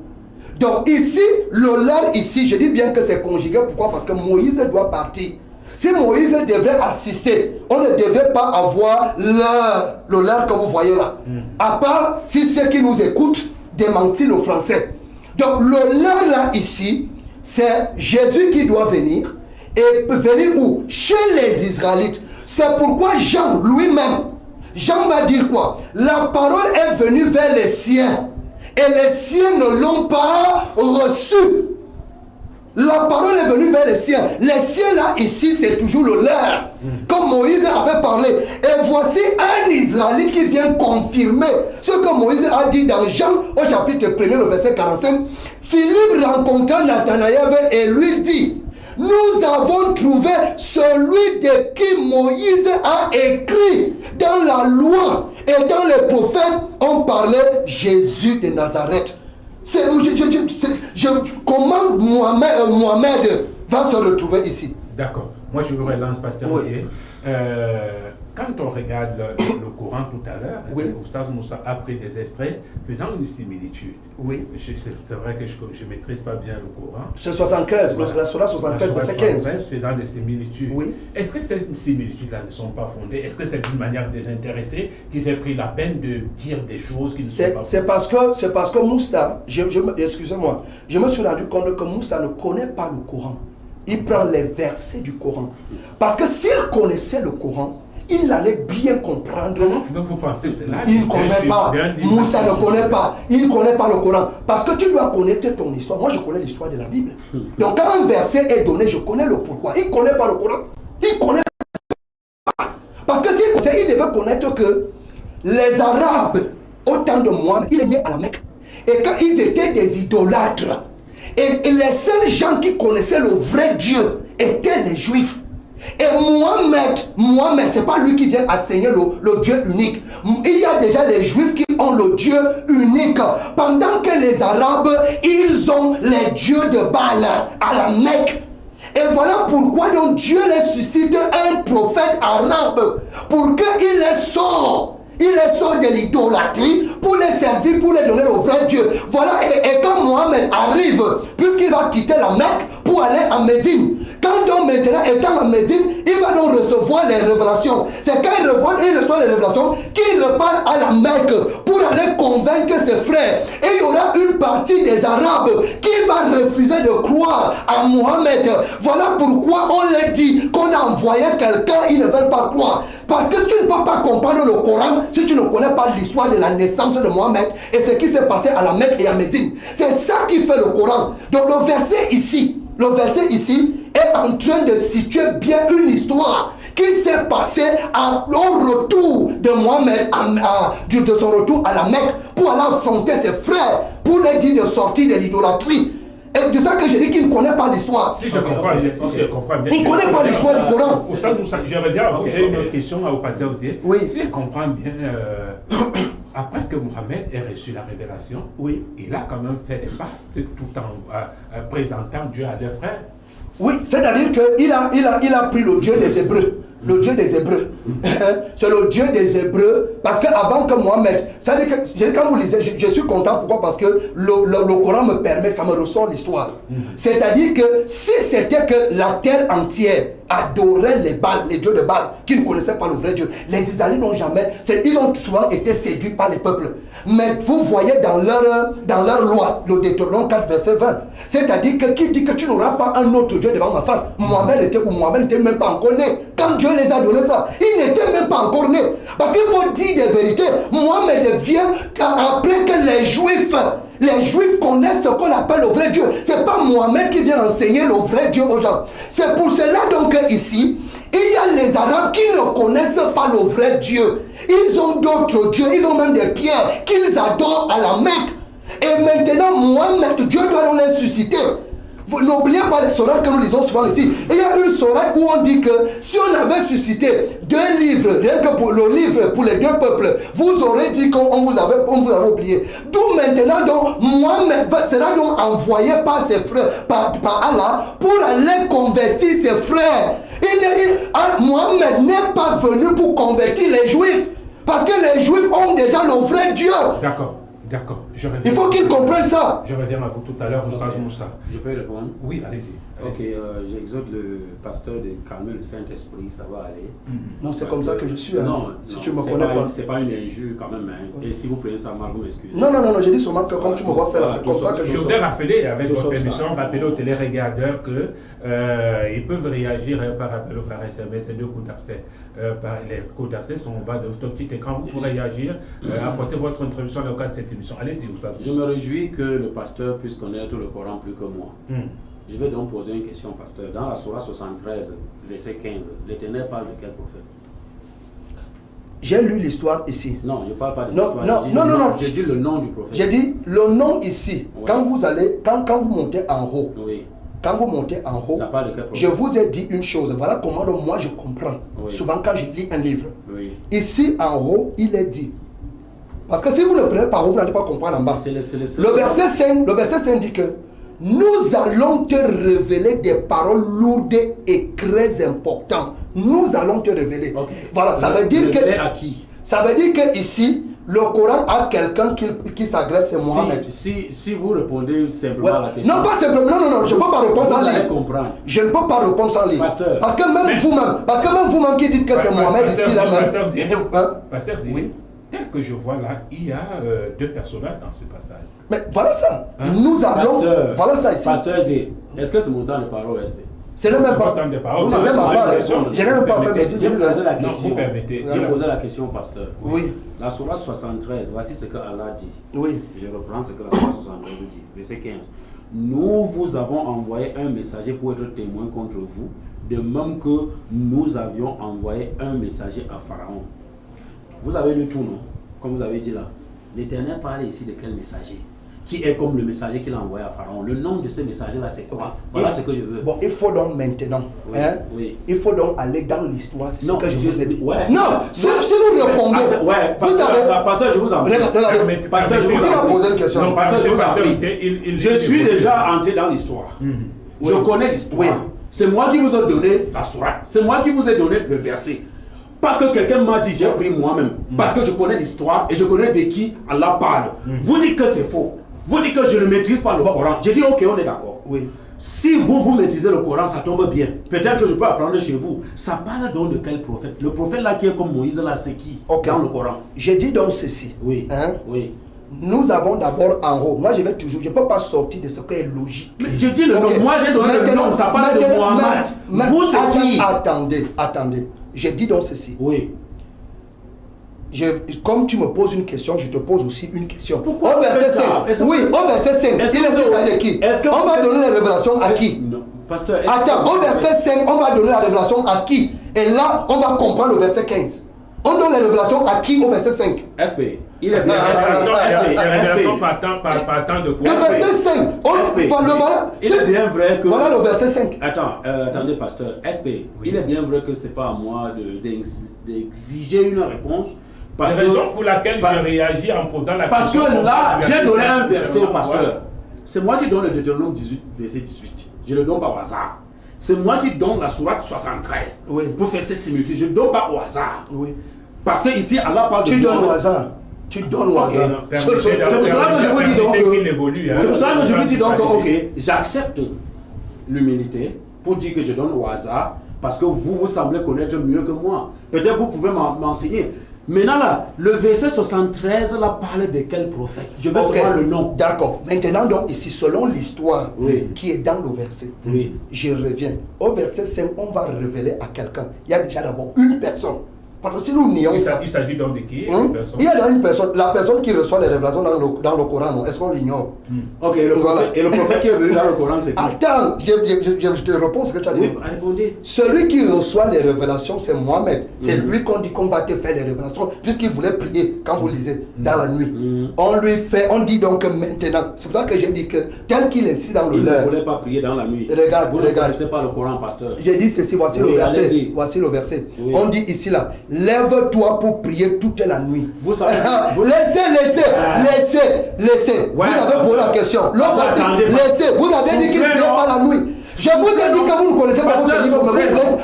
Donc ici, le leur ici, je dis bien que c'est conjugué. Pourquoi? Parce que Moïse doit partir. Si Moïse devait assister, on ne devait pas avoir le leur que vous voyez là. À part si ceux qui nous écoutent démentit le français. Donc le leur là ici, c'est Jésus qui doit venir. Et venir où? Chez les Israélites. C'est pourquoi Jean lui-même, Jean va dire quoi? La parole est venue vers les siens et les siens ne l'ont pas reçue. La parole est venue vers les siens. Les siens là, ici, c'est toujours le leur. Comme Moïse avait parlé. Et voici un Israélite qui vient confirmer ce que Moïse a dit dans Jean au chapitre 1, le verset 45. Philippe rencontra Nathanaël et lui dit: nous avons trouvé celui de qui Moïse a écrit dans la loi et dans les prophètes, on parlait Jésus de Nazareth. Comment Mohamed va se retrouver ici? D'accord. Moi, je vous relance, Pasteur. Oui. Quand on regarde le Coran tout à l'heure, Oustaz Moussa a pris des extraits faisant une similitude. Oui. C'est vrai que je ne maîtrise pas bien le Coran. C'est 75, la Surah 75, verset 15. Faisant des similitudes. Oui. Est-ce que ces similitudes-là ne sont pas fondées? Est-ce que c'est d'une manière désintéressée qu'ils s'est pris la peine de dire des choses qui ne sont pas fondées? C'est parce que Moussa, excusez-moi, je me suis rendu compte que Moussa ne connaît pas le Coran. Il prend les versets du Coran. Parce que s'il connaissait le Coran, il allait bien comprendre. Comment vous pensez cela? Il ne connaît pas. Moussa ne connaît pas. Il ne connaît pas le Coran. Parce que tu dois connaître ton histoire. Moi, je connais l'histoire de la Bible. Donc, quand un verset est donné, je connais le pourquoi. Il ne connaît pas le Coran. Il ne connaît pas. Parce que s'il connaissait, il devait connaître que les Arabes, au temps de Mohammed, il est né à la Mecque. Et quand ils étaient des idolâtres, et les seuls gens qui connaissaient le vrai Dieu étaient les Juifs. Et Mohamed, c'est pas lui qui vient enseigner le Dieu unique. Il y a déjà les Juifs qui ont le Dieu unique. Pendant que les Arabes, ils ont les dieux de Baal à la Mecque. Et voilà pourquoi donc Dieu les suscite un prophète arabe pour qu'il les sorte. Il les sort de l'idolâtrie pour les servir, pour les donner au vrai Dieu. Voilà, et quand Mohamed arrive, puisqu'il va quitter la Mecque pour aller à Médine, quand donc maintenant étant à Médine, il va donc recevoir les révélations. C'est quand il reçoit les révélations qu'il repart à la Mecque pour aller convaincre ses frères. Et il y aura une partie des Arabes qui va refuser de croire à Mohamed. Voilà pourquoi on leur dit qu'on a envoyé quelqu'un, ils ne veulent pas croire. Parce que tu ne peux pas comprendre le Coran si tu ne connais pas l'histoire de la naissance de Mohamed et ce qui s'est passé à la Mecque et à Médine. C'est ça qui fait le Coran. Donc le verset ici est en train de situer bien une histoire qui s'est passée au retour de Mohamed, de son retour à la Mecque pour aller affronter ses frères, pour les dire de sortir de l'idolâtrie. Et de ça que je dis qu'il ne connaît pas l'histoire. Si je comprends bien, si je comprends bien. Il ne connaît pas l'histoire du Coran. Oustaz Moussa, je reviens à vous. J'ai une autre question au pasteur Ozier. Oui. Si je comprends bien, après que Mohamed ait reçu la révélation, Oui. il a quand même fait des pactes tout en présentant Dieu à deux frères. Oui, c'est-à-dire qu'il a pris le Dieu des Hébreux. Le Dieu des Hébreux. C'est le Dieu des Hébreux. Parce qu'avant que Mohamed... C'est-à-dire que quand vous lisez, je suis content. Pourquoi? Parce que le Coran me permet, ça me ressort l'histoire. C'est-à-dire que si c'était que la terre entière adorait les Baals, les dieux de Baal, qui ne connaissaient pas le vrai Dieu, les Israélites n'ont jamais... Ils ont souvent été séduits par les peuples. Mais vous voyez dans leur loi, le Deutéronome 4, verset 20, c'est-à-dire que qui dit que tu n'auras pas un autre Dieu devant ma face, Mohamed n'était même pas encore né. Quand Dieu les a donné ça, il n'était même pas encore né. Parce qu'il faut dire des vérités. Mohamed vient après que les Juifs connaissent ce qu'on appelle le vrai Dieu. C'est pas Mohamed qui vient enseigner le vrai Dieu aux gens. C'est pour cela donc ici, il y a les Arabes qui ne connaissent pas le vrai Dieu. Ils ont d'autres dieux, ils ont même des pierres qu'ils adorent à la Mecque. Et maintenant, Mohamed, Dieu doit les susciter. N'oubliez pas les sourates que nous lisons souvent ici. Il y a une sourate où on dit que si on avait suscité 2 livres, rien que pour le livre pour les 2 peuples, vous aurez dit qu'on vous avait oublié. D'où maintenant, donc, Mohamed sera donc envoyé par ses frères, par Allah, pour aller convertir ses frères. Mohamed n'est pas venu pour convertir les Juifs, parce que les Juifs ont déjà le vrai Dieu. D'accord. D'accord. Il faut qu'ils comprennent ça. Je reviens à vous tout à l'heure, Oustaz Moussa. Je peux répondre? Oui, allez-y. Ok, j'exhorte le pasteur de calmer le Saint-Esprit, ça va aller. Non, c'est comme ça que je suis. Hein. Non, si non, tu me connais pas. C'est pas une injure quand même. Hein. Oui. Et si vous prenez ça mal, vous m'excusez. Non, j'ai dit seulement que comme tu me vois faire, c'est comme ça que je suis. Je voudrais rappeler, avec votre permission, rappeler aux téléregardeurs qu'ils peuvent réagir par appel ou par SMS. Ces 2 coups d'accès. Les coups d'accès sont en bas de votre petit écran. Vous pourrez réagir, apporter votre introduction dans le cadre de cette émission. Allez-y, Oustaz. Je me réjouis que le pasteur puisse connaître le Coran plus que moi. Je vais donc poser une question, pasteur. Dans la Sourate 73, verset 15, l'Éternel parle de quel prophète? J'ai lu l'histoire ici. Non, je ne parle pas de l'histoire. Non. J'ai dit le nom du prophète. J'ai dit le nom ici. Oui. Quand vous montez en haut. Oui. Quand vous montez en haut, ça parle de quel prophète? Je vous ai dit une chose. Voilà comment moi je comprends. Oui. Souvent quand je lis un livre. Oui. Ici en haut, il est dit. Parce que si vous ne prenez pas haut, vous n'allez pas comprendre en bas. Le verset 5 dit que nous allons te révéler des paroles lourdes et très importantes. Nous allons te révéler. Okay. Voilà, ça veut dire que. À qui? Ça veut dire que ici, le Coran a quelqu'un qui s'agresse, c'est Mohamed. Si vous répondez simplement à la question. Non, pas simplement. Non, je ne peux pas répondre sans lire. Je ne peux pas répondre sans lire. Pasteur. Parce que même vous-même qui dites que c'est Mohamed ici, là même. Pasteur, oui. Tel que je vois là, il y a 2 personnages dans ce passage. Mais voilà ça. Nous allons. Voilà ça ici. Pasteur Zé, est-ce que c'est mon temps de parole, respect? C'est le même pas. Vous n'avez même pas. Je n'ai même pas fait mes J'ai posé la question. Non, vous permettez. J'ai posé la question au pasteur. Oui. La Sourate 73, voici ce que Allah dit. Oui. Je reprends ce que la Sourate 73 dit. Verset 15. Nous vous avons envoyé un messager pour être témoin contre vous, de même que nous avions envoyé un messager à Pharaon. Vous avez lu tout, non? Comme vous avez dit là. L'Éternel parle ici de quel messager? Qui est comme le messager qu'il a envoyé à Pharaon? Le nom de ce messager-là, c'est quoi? Voilà ce que je veux. Bon, il faut donc maintenant, il faut donc aller dans l'histoire. C'est ce que je vous ai dit. Ouais. Non, si vous répondez, vous savez. Pasteur, je vous en prie. Regardez, Pasteur, je vous en prie. Poser une question. Non, pasteur, je vous en prie. Je suis déjà entré dans l'histoire. Je connais l'histoire. C'est moi qui vous ai donné la sourate. C'est moi qui vous ai donné le verset. Pas que quelqu'un m'a dit, j'ai pris moi-même. Parce que je connais l'histoire et je connais de qui Allah parle. Vous dites que c'est faux. Vous dites que je ne maîtrise pas le Coran. J'ai dit, ok, on est d'accord. Oui. Si vous maîtrisez le Coran, ça tombe bien. Peut-être que je peux apprendre chez vous. Ça parle donc de quel prophète? Le prophète là qui est comme Moïse là, c'est qui dans le Coran? J'ai dit donc ceci. Oui. Oui. Nous avons d'abord en haut. Moi, je vais toujours. Je ne peux pas sortir de ce qui est logique. Mais je dis le nom. Moi, j'ai donné le nom. Ça parle de Mohammed. Vous, c'est qui? Attendez. J'ai dit donc ceci. Oui. Comme tu me poses une question, je te pose aussi une question. Pourquoi au verset 5. Oui, au verset 5. Il est de qui? On va donner la révélation à qui? Non, pasteur. Attends, au verset 5, on va donner la révélation à qui? Et là, on va comprendre le verset 15. On donne la révélation à qui au verset 5? SP. Il est bien. Les révélations partant de Le quoi? verset 5. Il est bien vrai que... Voilà le verset 5. Attendez, pasteur. SP, il est bien vrai que c'est pas à moi d'exiger une réponse. La raison pour laquelle j'ai réagi en posant la parce question... Parce que là, j'ai donné un verset au pasteur. C'est moi qui donne le Deutéronome 18, verset 18. Je ne le donne pas au hasard. C'est moi qui donne la sourate 73. Oui. Pour faire ces similitudes. Je ne donne pas au hasard. Oui. Parce que ici, Allah parle de... Tu donnes au hasard. Tu donnes au hasard. C'est pour cela que je vous dis donc... C'est pour cela que je vous dis donc, ok, j'accepte l'humilité pour dire que je donne au hasard parce que vous semblez connaître mieux que moi. Peut-être vous pouvez m'enseigner. Maintenant là, le verset 73 là parle de quel prophète? Je vais savoir le nom. D'accord. Maintenant donc ici, selon l'histoire qui est dans le verset, je reviens. Au verset 5, on va révéler à quelqu'un. Il y a déjà d'abord une personne. Parce que si nous nions ça... Il s'agit donc de qui? Il y a une personne, la personne qui reçoit les révélations dans le Coran, est-ce qu'on l'ignore? Ok, et le prophète qui est venu dans le Coran, c'est qui? Attends, je te réponds ce que tu as dit. Répondez. Celui qui reçoit les révélations, c'est Mohamed. C'est lui qu'on dit qu'on va te faire les révélations, puisqu'il voulait prier quand vous lisez dans la nuit. On dit donc maintenant, c'est pour ça que j'ai dit que tel qu'il est ici dans le leur. Il ne voulait pas prier dans la nuit. Regarde. Vous ne connaissez pas le Coran, pasteur. J'ai dit ceci, voici le verset. Voici le verset. On dit ici là, lève-toi pour prier toute la nuit. Vous savez. Laissez. Vous avez posé la question. Laissez. Vous avez dit qu'il ne priait pas la nuit. Je vous ai dit que vous ne connaissez pas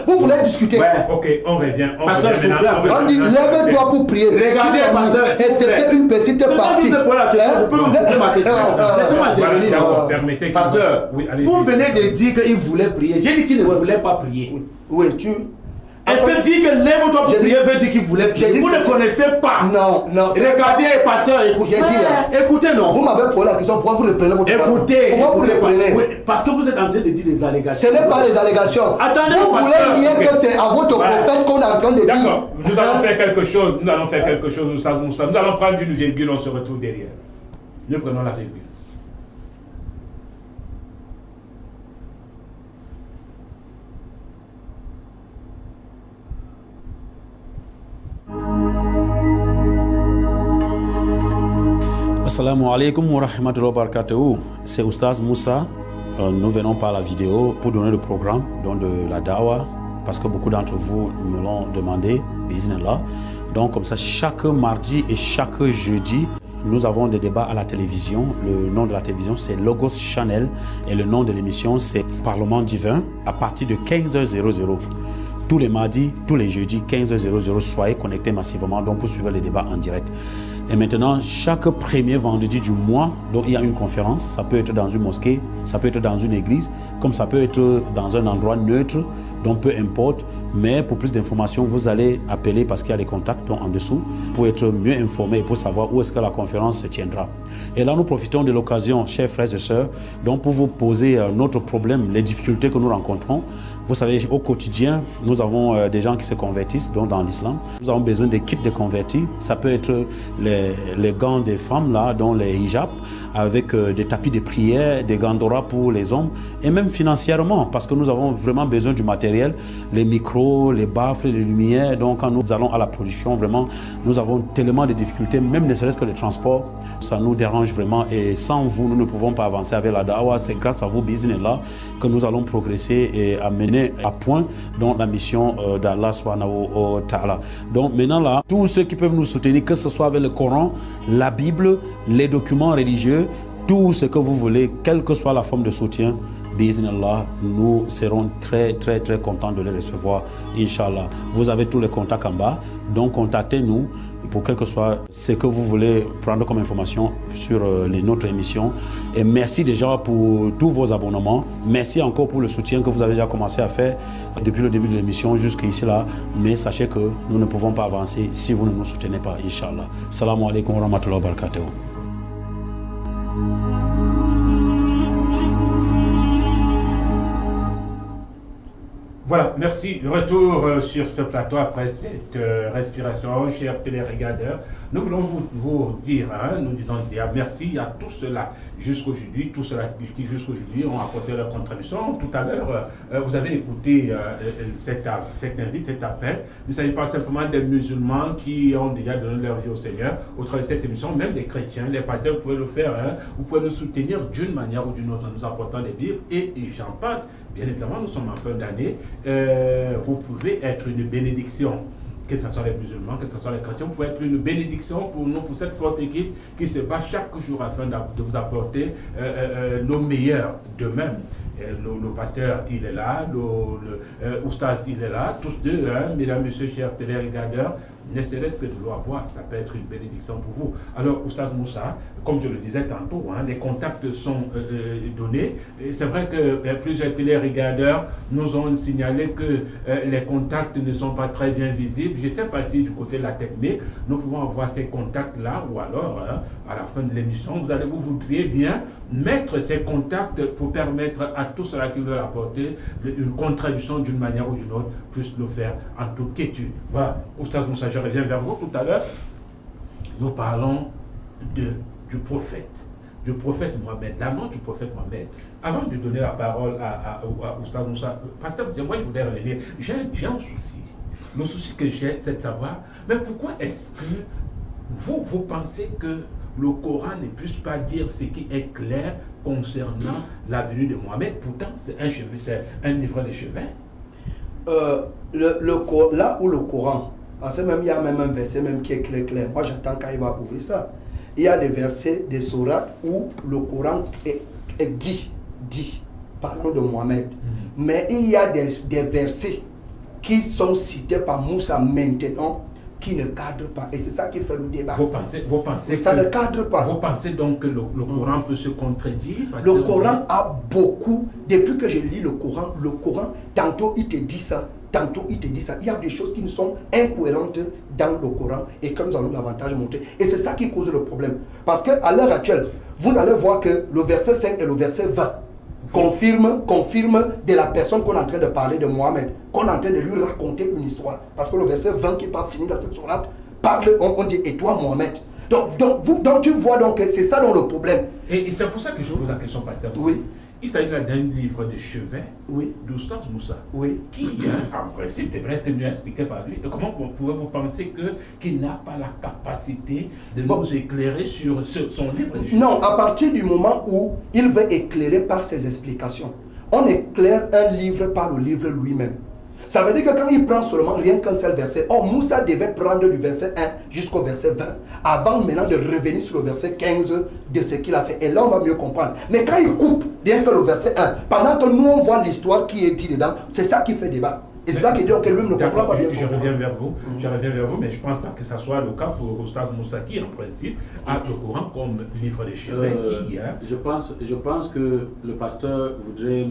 vous voulez discuter. Ok, on revient. On dit lève-toi pour prier. Regardez, pasteur. Et c'était une petite partie. Je peux me poser ma question. Laissez-moi intervenir. Pasteur, vous venez de dire qu'il voulait prier. J'ai dit qu'il ne voulait pas prier. Oui, Est-ce que dire que lève-toi pour prier veut dire qu'il voulait prier? Vous ne connaissez pas. Non. Regardez, pasteur, écoutez. Écoutez, non. Vous m'avez posé la question, pourquoi vous reprenez votre parole? Écoutez. Pourquoi vous reprenez? Oui, parce que vous êtes en train de dire des allégations. Ce n'est pas des allégations. Attendez, vous voulez nier que c'est à votre prophète qu'on est en train de dire. D'accord, nous allons faire quelque chose. Nous allons prendre une virgule, on se retrouve derrière. Nous prenons la virgule. Assalamu alaikum wa rahmatullahi wa barakatuh. C'est Oustaz Moussa. Nous venons par la vidéo pour donner le programme de la Dawa parce que beaucoup d'entre vous me l'ont demandé. Bismillah. Donc comme ça, chaque mardi et chaque jeudi, nous avons des débats à la télévision. Le nom de la télévision, c'est Logos Channel et le nom de l'émission, c'est Parlement Divin à partir de 15h00. Tous les mardis, tous les jeudis, 15h00, soyez connectés massivement donc pour suivre les débats en direct. Et maintenant, chaque premier vendredi du mois, donc il y a une conférence. Ça peut être dans une mosquée, ça peut être dans une église, comme ça peut être dans un endroit neutre, donc peu importe. Mais pour plus d'informations, vous allez appeler parce qu'il y a les contacts en dessous pour être mieux informé et pour savoir où est-ce que la conférence se tiendra. Et là, nous profitons de l'occasion, chers frères et sœurs, donc pour vous poser notre problème, les difficultés que nous rencontrons. Vous savez, au quotidien, nous avons des gens qui se convertissent donc dans l'islam. Nous avons besoin des kits de convertis. Ça peut être les gants des femmes, là, dont les hijabs, avec des tapis de prière, des gandoras pour les hommes, et même financièrement, parce que nous avons vraiment besoin du matériel, les micros, les baffles, les lumières. Donc quand nous allons à la production, vraiment, nous avons tellement de difficultés, même ne serait-ce que le transport, ça nous dérange vraiment. Et sans vous, nous ne pouvons pas avancer avec la Dawa. C'est grâce à vous, Bismillah, que nous allons progresser et amener à point donc la mission d'Allah subhanahu wa ta'ala. Donc maintenant là, tous ceux qui peuvent nous soutenir, que ce soit avec le Coran, la Bible, les documents religieux, tout ce que vous voulez, quelle que soit la forme de soutien, bismillah, nous serons très contents de les recevoir, Inch'Allah. Vous avez tous les contacts en bas, donc contactez-nous pour quel que soit ce que vous voulez prendre comme information sur notre émission. Et merci déjà pour tous vos abonnements. Merci encore pour le soutien que vous avez déjà commencé à faire depuis le début de l'émission jusqu'ici là. Mais sachez que nous ne pouvons pas avancer si vous ne nous soutenez pas, Inch'Allah. Salam alaikum wa rahmatullahi wa barakatuh. Voilà, merci. Retour sur ce plateau après cette respiration, chers téléregardeurs. Nous voulons vous dire, nous disons dire merci à tous ceux-là jusqu'aujourd'hui, tous ceux-là qui jusqu'aujourd'hui ont apporté leur contribution. Tout à l'heure, vous avez écouté cet invite, cet appel. Il ne s'agit pas simplement des musulmans qui ont déjà donné leur vie au Seigneur au travers de cette émission, même les chrétiens, les pasteurs, vous pouvez le faire, vous pouvez nous soutenir d'une manière ou d'une autre en nous apportant des Bibles et j'en passe. Bien évidemment, nous sommes en fin d'année. Vous pouvez être une bénédiction, que ce soit les musulmans, que ce soit les chrétiens, vous pouvez être une bénédiction pour nous, pour cette forte équipe qui se bat chaque jour afin de vous apporter le meilleur d'eux-mêmes. Le pasteur, il est là, le oustaz, il est là, tous deux, mesdames, messieurs, chers téléregardeurs, ne serait-ce que de l'eau à boire, ça peut être une bénédiction pour vous. Alors, oustaz Moussa, comme je le disais tantôt, les contacts sont donnés. C'est vrai que plusieurs téléregardeurs nous ont signalé que les contacts ne sont pas très bien visibles. Je ne sais pas si du côté de la technique, nous pouvons avoir ces contacts-là ou alors, à la fin de l'émission, vous voudriez bien mettre ces contacts pour permettre à tous ceux qui veulent apporter une contribution d'une manière ou d'une autre, puissent le faire en toute quiétude. Voilà, oustaz Moussa, je reviens vers vous tout à l'heure. Nous parlons du prophète Mohamed, l'annonce du prophète Mohamed. Avant de donner la parole à oustaz Moussa, pasteur, moi je voudrais revenir. J'ai un souci. Le souci que j'ai, c'est de savoir, mais pourquoi est-ce que vous pensez que le Coran ne puisse pas dire ce qui est clair concernant la venue de Mohamed? Pourtant, c'est un livre de chevet. Là où le Coran, parce que même il y a même un verset même qui est clair. Moi, j'attends quand il va ouvrir ça. Il y a des versets, des sourates où le Coran est dit, parlant de Mohamed. Mais il y a des versets qui sont cités par Moussa maintenant, qui ne cadrent pas. Et c'est ça qui fait le débat. Vous pensez ça ne cadre pas. Vous pensez donc que le Coran peut se contredire? Le Coran a beaucoup, depuis que je lis le Coran, tantôt il te dit ça, tantôt il te dit ça. Il y a des choses qui ne sont incohérentes dans le Coran et que nous allons davantage montrer. Et c'est ça qui cause le problème. Parce qu'à l'heure actuelle, vous allez voir que le verset 5 et le verset 20 confirme de la personne qu'on est en train de parler de Mohamed, qu'on est en train de lui raconter une histoire. Parce que le verset 20 qui part finir dans cette sourate parle, on dit, et toi Mohamed. Donc tu vois donc que c'est ça dans le problème. Et c'est pour ça que je pose la question, pasteur. Oui. Il s'agit là d'un livre de chevet, oui, d'oustaz Moussa, oui, qui en principe devrait être mieux expliqué par lui. Et comment pouvez-vous penser qu'il n'a pas la capacité de nous éclairer sur son livre de chevet? Non, à partir du moment où il veut éclairer par ses explications, on éclaire un livre par le livre lui-même. Ça veut dire que quand il prend seulement rien qu'un seul verset, Moussa devait prendre du verset 1 jusqu'au verset 20, avant maintenant de revenir sur le verset 15 de ce qu'il a fait. Et là, on va mieux comprendre. Mais quand il coupe rien que le verset 1, pendant que nous, on voit l'histoire qui est dit dedans, c'est ça qui fait débat. Et c'est ça qui dit que lui ne comprend pas bien. Je reviens vers vous, mais je ne pense pas que ça soit le cas pour Oustaz Moussa qui, en principe, a le Coran comme livre de chevet. Je pense que le pasteur voudrait...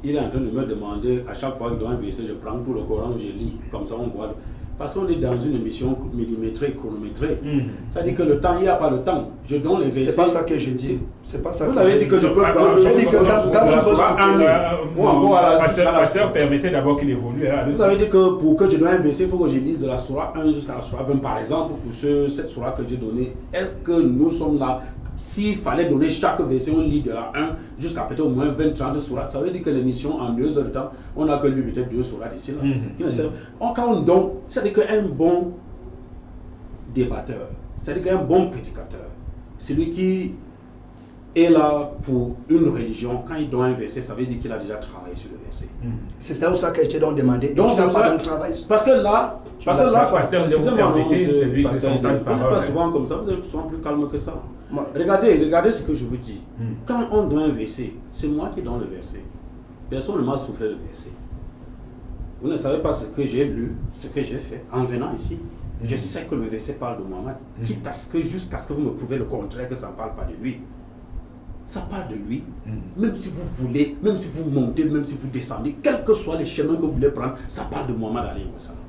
Il est en train de me demander, à chaque fois qu'il doit un verset, je prends tout le Coran, je lis, comme ça on voit. Parce qu'on est dans une émission millimétrée, chronométrée. Ça dit que le temps, il n'y a pas le temps. Je donne les versets. C'est pas ça que je dis. C'est pas ça. Vous avez dit que je peux prendre. J'ai dit que quand tu veux soutenir. Pasteur, permettez d'abord qu'il évolue. Vous avez dit que pour que je donne un verset, il faut que je lise de la Sourate 1 jusqu'à la Sourate 20. Par exemple, pour cette Sourate que j'ai donnée, est-ce que nous sommes là? S'il fallait donner chaque verset, on lit de la 1 jusqu'à peut-être au moins 20-30 sourates. Ça veut dire que l'émission, en 2 heures de temps, on n'a que lu peut-être 2 sourates ici. Quand on donne, c'est-à-dire qu'un bon débatteur, c'est-à-dire qu'un bon prédicateur, celui qui est là pour une religion, quand il donne un verset, ça veut dire qu'il a déjà travaillé sur le verset. C'est ça que je t'ai donc demandé. Donc, c'est ça. Parce que là, pasteur, excusez-moi, vous n'êtes pas souvent comme ça, vous êtes souvent plus calme que ça. Regardez ce que je vous dis. Quand on donne un verset, c'est moi qui donne le verset. Personne ne m'a soufflé le verset. Vous ne savez pas ce que j'ai lu, ce que j'ai fait en venant ici. Je sais que le verset parle de Mohamed, quitte à ce que jusqu'à ce que vous me prouvez le contraire, que ça ne parle pas de lui. Ça parle de lui. Même si vous voulez, même si vous montez, même si vous descendez, quels que soient les chemins que vous voulez prendre, ça parle de Mohamed alayhi wa sallam.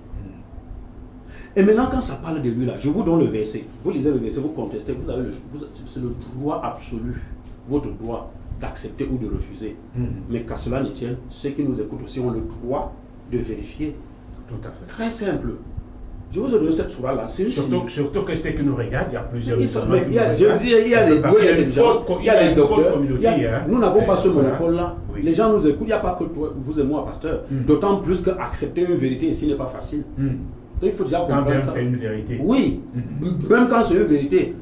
Et maintenant, quand ça parle de lui là, je vous donne le verset. Vous lisez le verset, vous contestez, c'est le droit absolu, votre droit d'accepter ou de refuser. Mais qu'à cela ne tienne, ceux qui nous écoutent aussi ont le droit de vérifier. Tout à fait. Très simple. Je vous ai donné cette sourate-là. C'est une Surtout que ceux qui nous regardent, il y a plusieurs mais il y a, je veux dire, il y a les doués d'intelligence, il y a les docteurs. Nous n'avons pas ce monopole-là. Oui. Les gens nous écoutent, il n'y a pas que toi, vous et moi, pasteur. D'autant plus qu'accepter une vérité ici n'est pas facile. Donc il faut déjà Quand comprendre bien ça. c'est une vérité. Oui, même quand c'est une vérité,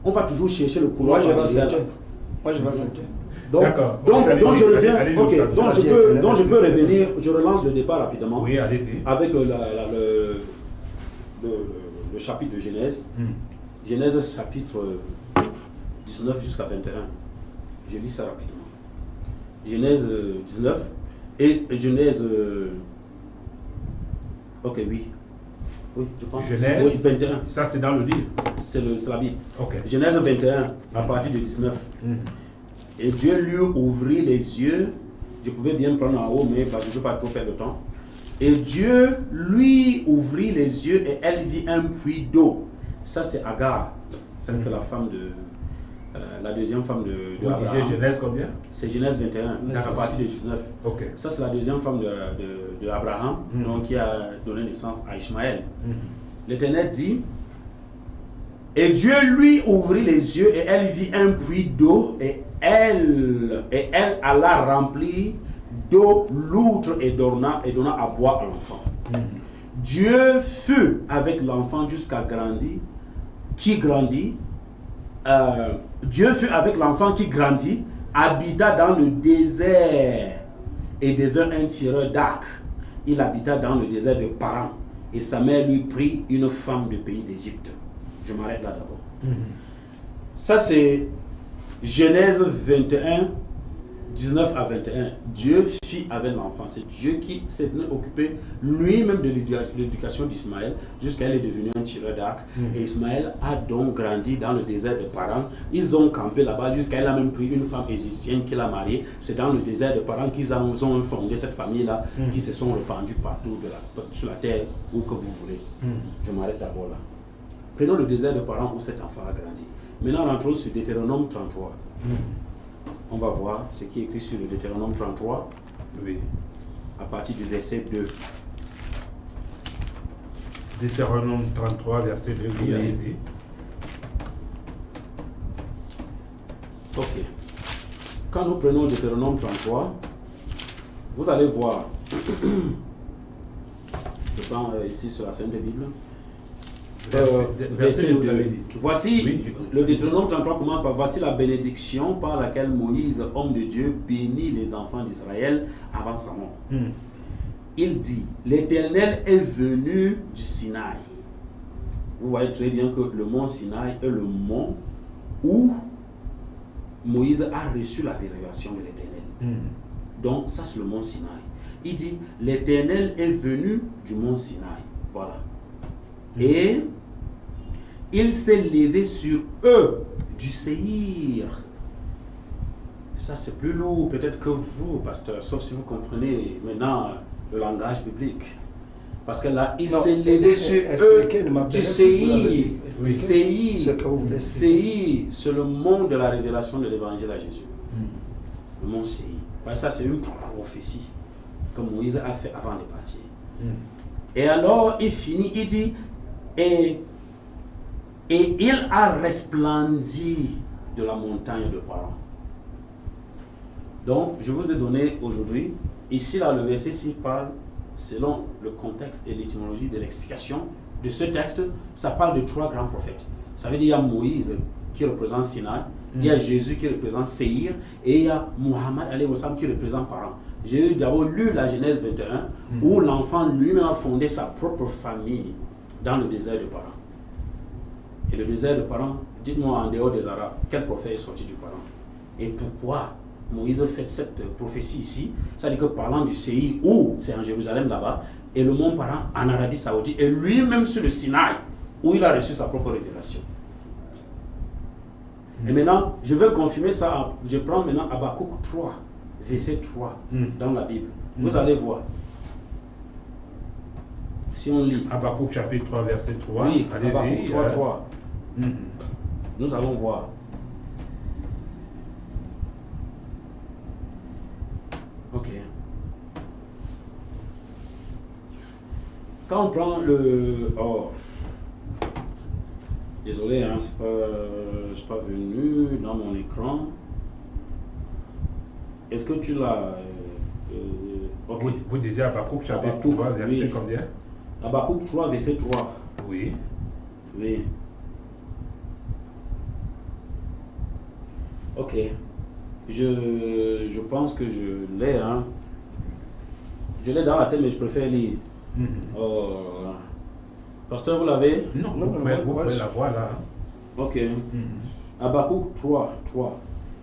on va toujours chercher le couloir. Moi, je vais accepter. Moi, je vais accepter. D'accord. Donc je reviens. Allez-y, Ok, allez-y. donc je peux revenir. Je relance le départ rapidement. Oui, allez-y. Avec le chapitre de Genèse. Genèse chapitre 19 jusqu'à 21. Je lis ça rapidement. Genèse 19 et Genèse... ok, oui. Oui, je pense. Genèse, oui, 21. Ça, c'est dans le livre. C'est la Bible. Ok. Genèse 21, à partir de 19. Et Dieu lui ouvrit les yeux. Je pouvais bien prendre en haut, mais parce que je ne veux pas trop perdre de temps. Et Dieu lui ouvrit les yeux et elle vit un puits d'eau. Ça, c'est Agar, celle que la femme de... la deuxième femme de Vous Abraham. disiez Genèse combien? C'est Genèse 21, à partir de 19. Ok. Ça, c'est la deuxième femme de Abraham, donc qui a donné naissance à Ishmaël. L'Éternel dit, et Dieu lui ouvrit les yeux et elle vit un puits d'eau et elle alla remplir d'eau l'outre et donna à boire à l'enfant. Dieu fut avec l'enfant jusqu'à grandir, qui grandit. Dieu fut avec l'enfant qui grandit, habita dans le désert et devint un tireur d'arc. Il habita dans le désert de Paran et sa mère lui prit une femme du pays d'Égypte. Je m'arrête là d'abord. Ça c'est Genèse 21, 19 à 21. Dieu fit avec l'enfant. C'est Dieu qui s'est occupé lui-même de l'éducation d'Ismaël jusqu'à elle est devenue un tireur d'arc. Et Ismaël a donc grandi dans le désert de Paran. Ils ont campé là-bas jusqu'à elle a même pris une femme égyptienne qu'il a mariée. C'est dans le désert de Paran qu'ils ont fondé cette famille-là qui se sont répandues partout sur la terre où que vous voulez. Je m'arrête d'abord là. Prenons le désert de Paran où cet enfant a grandi. Maintenant rentrons sur Deutéronome 33. On va voir ce qui est écrit sur le Deutéronome 33, Oui. à partir du verset 2. Deutéronome 33, verset 2. Oui, allez-y. Ok. Quand nous prenons Deutéronome 33, vous allez voir, je prends ici sur la Sainte Bible, verset 2. Voici, Oui. le Deutéronome 33 commence par voici la bénédiction par laquelle Moïse, homme de Dieu, bénit les enfants d'Israël avant sa mort. Il dit, l'Éternel est venu du Sinaï. Vous voyez très bien que le mont Sinaï est le mont où Moïse a reçu la révélation de l'Éternel. Donc ça c'est le mont Sinaï. Il dit, l'Éternel est venu du mont Sinaï. Voilà. Et il s'est levé sur eux du Séhir. Ça c'est plus lourd peut-être que vous, pasteur, sauf si vous comprenez maintenant le langage biblique. Parce que là, il s'est levé sur eux du Séhir. Séhir, Séhir, c'est le mont de la révélation de l'évangile à Jésus. Le mont Séhir. Ça c'est une prophétie que Moïse a fait avant de partir. Et alors il finit, il dit, et il a resplendi de la montagne de Paran. Donc, je vous ai donné aujourd'hui, ici là, le verset-ci parle, selon le contexte et l'étymologie de l'explication de ce texte, ça parle de trois grands prophètes. Ça veut dire il y a Moïse qui représente Sinaï, il y a Jésus qui représente Séhir, et il y a Muhammad alayhi wa sallam qui représente Paran. J'ai d'abord lu la Genèse 21, où l'enfant lui-même a fondé sa propre famille dans le désert de Paran. Et le désert de Paran, dites-moi en dehors des Arabes, quel prophète est sorti du Paran? Et pourquoi Moïse fait cette prophétie ici? C'est-à-dire que parlant du Séhir, où c'est en Jérusalem là-bas, et le mont Paran en Arabie Saoudite, et lui-même sur le Sinaï, où il a reçu sa propre révélation. Et maintenant, je vais confirmer ça, je prends maintenant Habakkuk 3, verset 3, dans la Bible. Vous allez voir. Si on lit. Habakkuk chapitre 3, verset 3. Oui, allez-y. Habakkuk 3, 3. Nous allons voir. Ok. quand on prend le... Oh, désolé, hein, c'est pas venu dans mon écran. Est-ce que tu l'as... Okay. Vous disiez Habakkuk chapitre 3, verset oui. combien? Habakkuk 3, verset 3. Oui. Oui. Ok. Je pense que je l'ai, hein. Je l'ai dans la tête, mais je préfère lire. Oh. Pasteur, vous l'avez? Non, vous pouvez la voir là. Ok. Habakkuk 3, 3.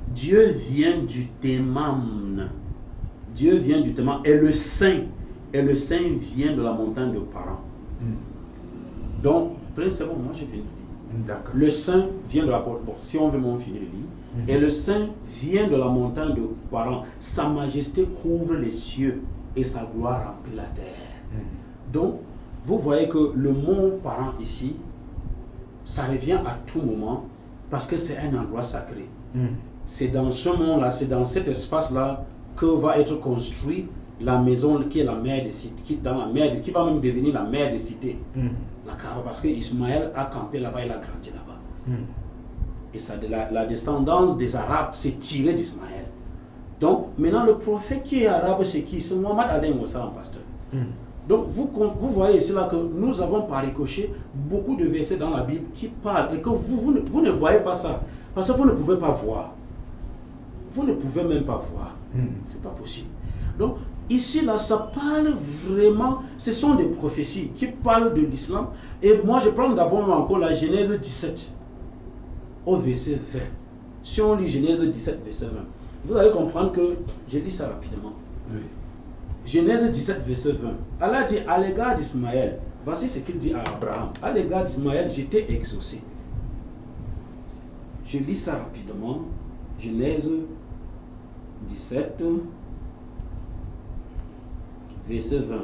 Dieu vient du Théman. Dieu vient du Théman. Et le Saint vient de la montagne de Paran. Donc, c'est bon, moi j'ai fini. D'accord. Le Saint vient de la porte. Bon, si on veut, on finit de lire. Et le Saint vient de la montagne de Paran. Sa majesté couvre les cieux et sa gloire remplit la terre. Donc, vous voyez que le mont Paran ici, ça revient à tout moment parce que c'est un endroit sacré. C'est dans ce mont-là, c'est dans cet espace-là que va être construite la maison qui est la mère des cités, qui va même devenir la mère des cités. La Kaaba, parce que Ismaël a campé là-bas, il a grandi là-bas. Et ça, la descendance des Arabes s'est tirée d'Ismaël. Donc, maintenant, le prophète qui est arabe, c'est qui? C'est Mohammed Alain Moussa, pasteur. Donc, vous voyez ici là que nous avons par ricochet beaucoup de versets dans la Bible qui parlent et que vous ne voyez pas ça. Parce que vous ne pouvez pas voir. Vous ne pouvez même pas voir. C'est pas possible. Donc, ici, là, ça parle vraiment, ce sont des prophéties qui parlent de l'islam. Et moi, je prends d'abord encore la Genèse 17, au verset 20. Si on lit Genèse 17, verset 20, vous allez comprendre que, je lis ça rapidement. Oui. Genèse 17, verset 20. Allah dit, à l'égard d'Ismaël, voici ce qu'il dit à Abraham. À l'égard d'Ismaël, j'étais exaucé. Je lis ça rapidement. Genèse 17, verset 20.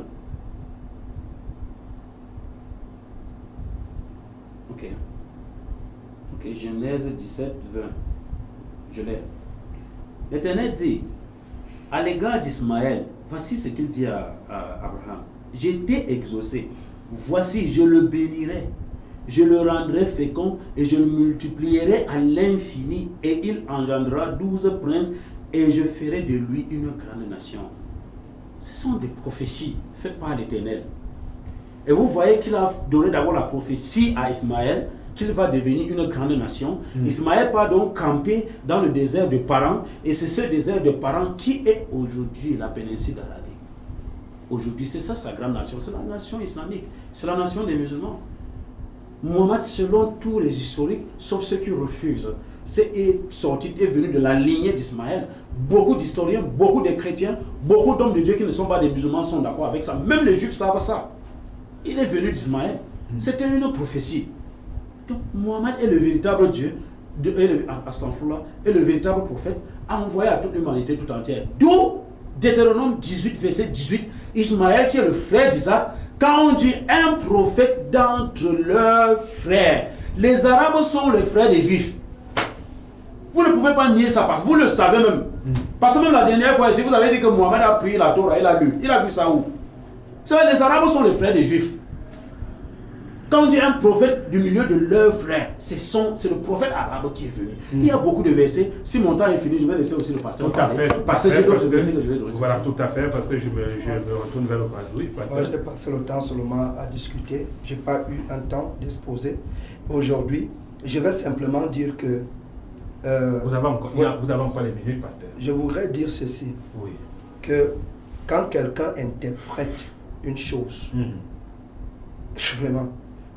Ok. Ok, Genèse 17, 20. Je l'ai. L'Éternel dit, à l'égard d'Ismaël, voici ce qu'il dit à Abraham. J'ai été exaucé. Voici, je le bénirai. Je le rendrai fécond et je le multiplierai à l'infini. Et il engendrera 12 princes et je ferai de lui une grande nation. Ce sont des prophéties faites par l'Éternel. Et vous voyez qu'il a donné d'abord la prophétie à Ismaël qu'il va devenir une grande nation. Ismaël part donc camper dans le désert de Paran. Et c'est ce désert de Paran qui est aujourd'hui la péninsule d'Arabie. Aujourd'hui, c'est ça sa grande nation. C'est la nation islamique. C'est la nation des musulmans. Mohammed, selon tous les historiques, sauf ceux qui refusent, est venu de la lignée d'Ismaël. Beaucoup d'historiens, beaucoup de chrétiens, beaucoup d'hommes de Dieu qui ne sont pas des musulmans sont d'accord avec ça. Même les juifs savent ça. Il est venu d'Ismaël. C'était une prophétie. Donc Mohammed est le véritable Dieu, est le véritable prophète, envoyé à toute l'humanité tout entière. D'où Deutéronome 18, verset 18, Ismaël qui est le frère d'Isaac, quand on dit un prophète d'entre leurs frères, les Arabes sont les frères des Juifs. Vous ne pouvez pas nier ça parce que vous le savez même. Parce que même la dernière fois ici, vous avez dit que Mohammed a pris la Torah, il a lu. Il a vu ça où? Les Arabes sont les frères des Juifs. Quand on dit un prophète du milieu de leurs frères, c'est le prophète arabe qui est venu. Il y a beaucoup de versets. Si mon temps est fini, je vais laisser aussi le pasteur. Tout à fait. Parce que j'ai d'autres versets que je vais donner. Voilà, tout à fait, parce que je me retourne vers le pasteur. Oui, moi, je n'ai passé le temps seulement à discuter. Je n'ai pas eu un temps d'exposer. Aujourd'hui, je vais simplement dire que... vous avez encore les minutes, pasteur. Je voudrais dire ceci. Oui. Que quand quelqu'un interprète une chose, vraiment,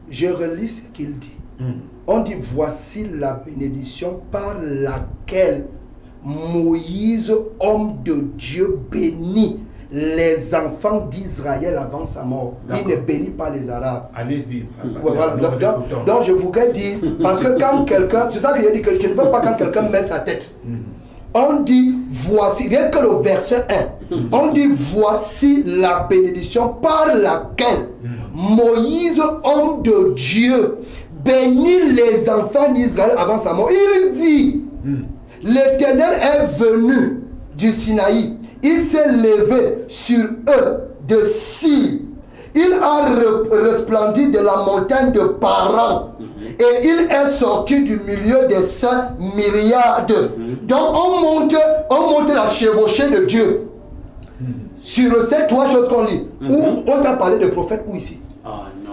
je relis ce qu'il dit. On dit, voici la bénédiction par laquelle Moïse, homme de Dieu, bénit les enfants d'Israël avant sa mort. Il ne bénit pas les Arabes. Allez-y. Voilà. Donc je voudrais dire, parce que quand quelqu'un, c'est ça que je dis que je ne veux pas quand quelqu'un met sa tête. On dit, voici, rien que le verset 1, on dit, voici la bénédiction par laquelle Moïse, homme de Dieu, bénit les enfants d'Israël avant sa mort. Il dit, l'Éternel est venu du Sinaï, il s'est levé sur eux de Sir, il a resplendi de la montagne de Paran. Et il est sorti du milieu des 5 myriades. Donc on monte la chevauchée de Dieu. Sur ces 3 choses qu'on lit. Où on t'a parlé de prophète ou ici?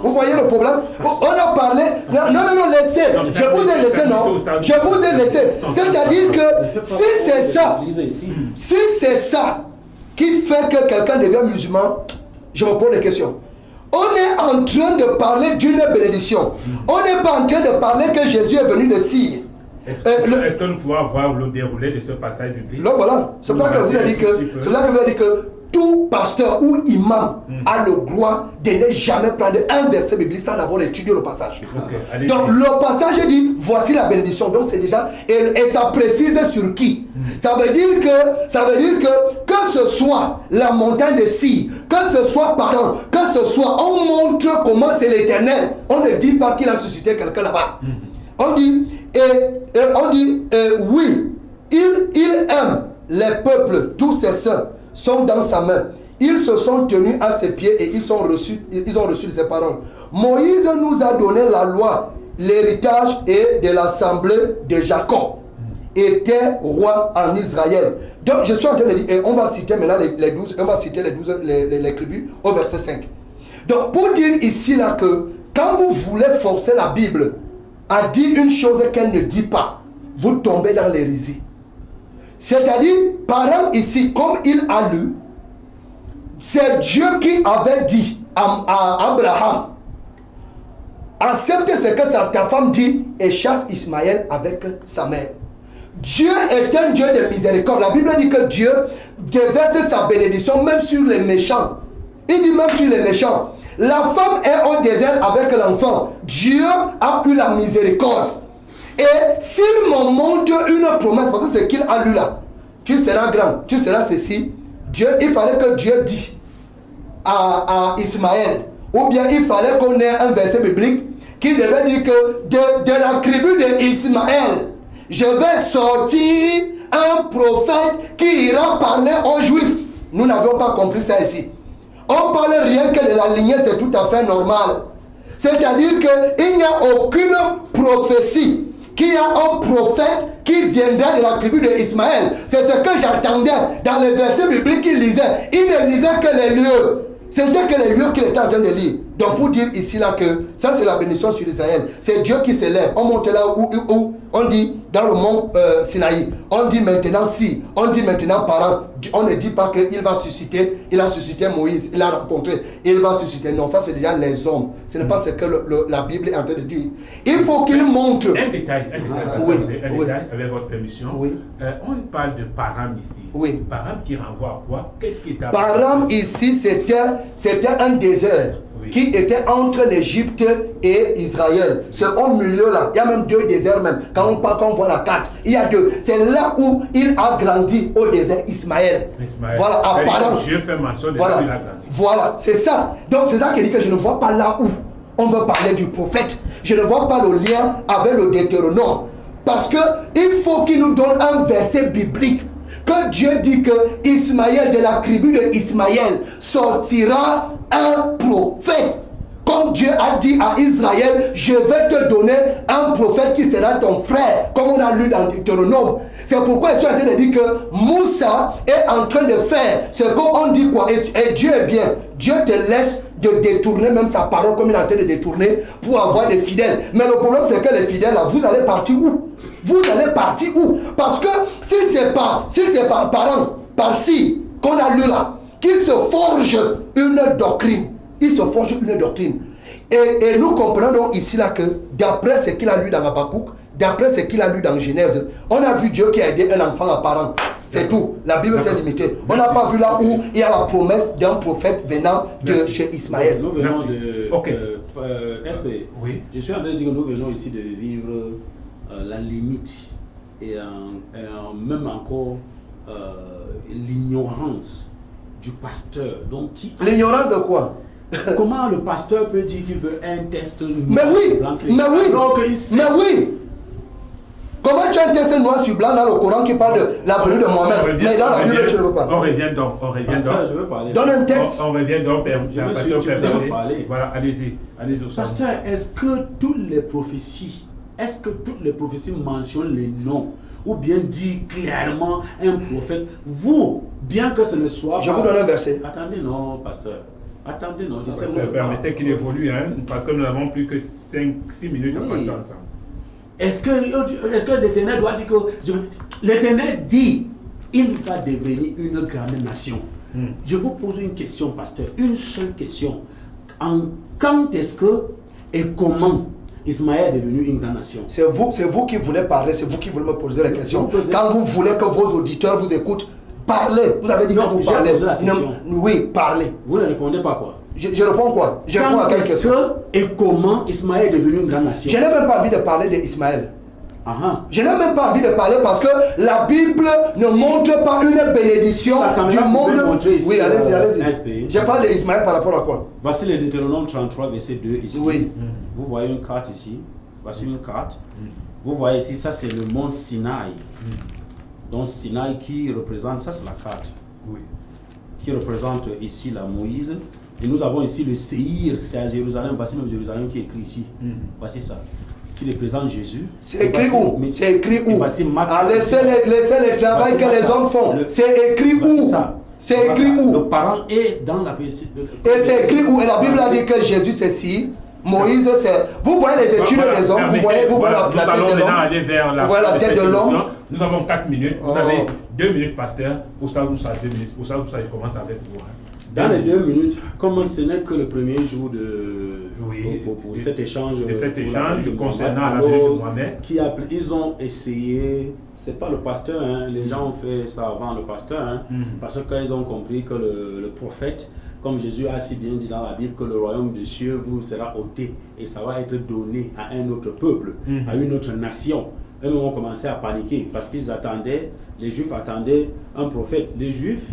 Vous voyez le problème? On a parlé. Non, laissez. Je vous ai laissé, non? Je vous ai laissé. C'est-à-dire que si c'est ça qui fait que quelqu'un devient musulman, je me pose des questions. On est en train de parler d'une bénédiction. On n'est pas en train de parler que Jésus est venu de Syrie. Est-ce que nous pouvons avoir le déroulé de ce passage biblique? Donc voilà, c'est pour ça que vous avez dit que tout pasteur ou imam a le droit de ne jamais prendre un verset biblique sans d'abord étudier le passage. Donc le passage dit voici la bénédiction. Donc c'est déjà et ça précise sur qui. Ça veut dire que ce soit la montagne de Syrie, que ce soit Paran, que ce soit on montre comment c'est l'Éternel. On ne dit pas qu'il a suscité quelqu'un là-bas. On dit oui, il aime les peuples, tous ses saints sont dans sa main. Ils se sont tenus à ses pieds et ils ont reçu ses paroles. Moïse nous a donné la loi, l'héritage et de l'assemblée de Jacob. Était roi en Israël. Donc je suis en train de dire, et on va citer maintenant les 12, on va citer les tribus au verset 5. Donc pour dire ici là que quand vous voulez forcer la Bible à dire une chose qu'elle ne dit pas, vous tombez dans l'hérésie. C'est-à-dire, par exemple ici, comme il a lu, c'est Dieu qui avait dit à Abraham, accepte ce que ta femme dit et chasse Ismaël avec sa mère. Dieu est un Dieu de miséricorde. La Bible dit que Dieu déverse sa bénédiction même sur les méchants. Il dit même sur les méchants. La femme est au désert avec l'enfant. Dieu a eu la miséricorde. Et s'il me montre une promesse, parce que c'est qu'il a lu là, tu seras grand, tu seras ceci, Dieu, il fallait que Dieu dise à Ismaël, ou bien il fallait qu'on ait un verset biblique qui devait dire que de la tribu d'Ismaël, je vais sortir un prophète qui ira parler aux Juifs. Nous n'avons pas compris ça ici. On parle rien que de la lignée, c'est tout à fait normal. C'est-à-dire qu'il n'y a aucune prophétie qu'il y a un prophète qui viendra de la tribu d'Ismaël. C'est ce que j'attendais dans les versets bibliques qu'il lisait. Il ne lisait que les lieux. C'était que les lieux qu'il était en train de lire. Donc pour dire ici là que ça c'est la bénédiction sur Israël. C'est Dieu qui s'élève. On monte là où on dit dans le mont Sinaï. On dit maintenant si. On dit maintenant Paran. On ne dit pas qu'il va susciter. Il a suscité Moïse. Il a rencontré. Il va susciter. Non, ça c'est déjà les hommes. Ce n'est pas ce que la Bible est en train de dire. Il faut qu'il montre. Un détail avec votre permission. Oui. On parle de Paran ici. Oui. Paran qui renvoie à quoi? Qu'est-ce qui est à Paran ici c'était un désert. Oui. Qui était entre l'Égypte et Israël. C'est au milieu là. Il y a même 2 déserts même. Quand on voit la carte, il y a 2. C'est là où il a grandi au désert Ismaël. Voilà, à Paran. Dieu fait mention de voilà. Là où il a grandi. Voilà, c'est ça. Donc c'est ça qui dit que je ne vois pas là où on veut parler du prophète. Je ne vois pas le lien avec le Deutéronome. Parce que il faut qu'il nous donne un verset biblique. Que Dieu dit que Ismaël, de la tribu de Ismaël, sortira un prophète. Comme Dieu a dit à Israël, je vais te donner un prophète qui sera ton frère. Comme on a lu dans Deutéronome. C'est pourquoi je suis en train de dire que Moussa est en train de faire ce qu'on dit quoi. Et Dieu est bien. Dieu te laisse de détourner même sa parole comme il est en train de détourner pour avoir des fidèles. Mais le problème c'est que les fidèles là, vous allez partir où? Vous allez partir où? Parce que si c'est par parents, par-ci, qu'on a lu là, qu'il se forge une doctrine. Il se forge une doctrine. Et nous comprenons donc ici là que d'après ce qu'il a lu dans Habakkuk, d'après ce qu'il a lu dans Genèse, on a vu Dieu qui a aidé un enfant à parent. C'est tout. La Bible s'est limitée. On n'a pas vu là où il y a la promesse d'un prophète venant de chez Ismaël. Nous venons de... oui. Je suis en train de dire que nous venons ici de vivre la limite et même encore l'ignorance du pasteur. Donc, l'ignorance de quoi? Comment le pasteur peut dire qu'il veut un test? Mais oui, mais oui, mais oui. Comment tu as un texte noir sur blanc dans le Coran qui parle de la venue de Mohamed, mais dans la Bible tu ne veux pas? On revient donc. Pasteur, je veux parler. Donne un texte. On revient donc, Je me suis dit, tu veux parler. Voilà, allez-y, Ousmane. Pasteur, est-ce que toutes les prophéties mentionnent les noms ou bien dit clairement un prophète? Vous, bien que ce ne soit Je pas... vous donne un verset. Attendez, non, pasteur. Attendez, non, je sais Ça permettez qu'il évolue, hein, parce que nous n'avons plus que 5-6 minutes à passer ensemble. Est-ce que l'Éternel doit dire que... L'Éternel dit, il va devenir une grande nation. Je vous pose une question, pasteur, une seule question. Quand est-ce que et comment Ismaël est devenu une grande nation? C'est vous qui voulez parler, c'est vous qui voulez me poser la question. Quand vous voulez que vos auditeurs vous écoutent, parlez. Vous avez dit Non, que vous j'ai parlez. posé la question. Oui, parlez. Vous ne répondez pas quoi? Je réponds quoi? Je réponds à Quand quelle est-ce question? que et comment Ismaël est devenu une grande nation? Je n'ai même pas envie de parler d'Ismaël. Ah, Je n'ai même pas envie de parler parce que la Bible ne montre pas une bénédiction du monde. Oui, allez-y. Je parle d'Ismaël par rapport à quoi? Voici le Deutéronome 33, verset 2 ici. Oui. Vous voyez une carte ici. Voici une carte. Vous voyez ici, ça c'est le mont Sinaï. Donc Sinaï qui représente, ça c'est la carte. Oui. Qui représente ici la Moïse. Et nous avons ici le Séhir, c'est à Jérusalem. Voici même Jérusalem qui est écrit ici. Voici ça. Qui représente Jésus. C'est écrit où? C'est écrit où? Laissez le travail que les hommes font. C'est écrit où? C'est écrit où? Le parent est dans la... Et c'est écrit où? Et la Bible a dit que Jésus c'est si. Moïse c'est... Vous voyez les études des hommes, vous voyez la tête de l'homme. Vous voyez la tête de l'homme. Nous avons 4 minutes. Vous avez 2 minutes, pasteur. Oustaz Moussa, 2 minutes. Oustaz Moussa, il commence avec vous. Dans les 2 minutes, comme ce n'est que le premier jour pour cet échange, concernant la venue de Mohamed, ils ont essayé, c'est pas le pasteur, hein, les gens ont fait ça avant le pasteur, hein, parce qu'ils ont compris que le prophète, comme Jésus a si bien dit dans la Bible, que le royaume des cieux vous sera ôté et ça va être donné à un autre peuple, à une autre nation. Eux ont commencé à paniquer parce qu'ils attendaient, les Juifs attendaient un prophète. Les Juifs,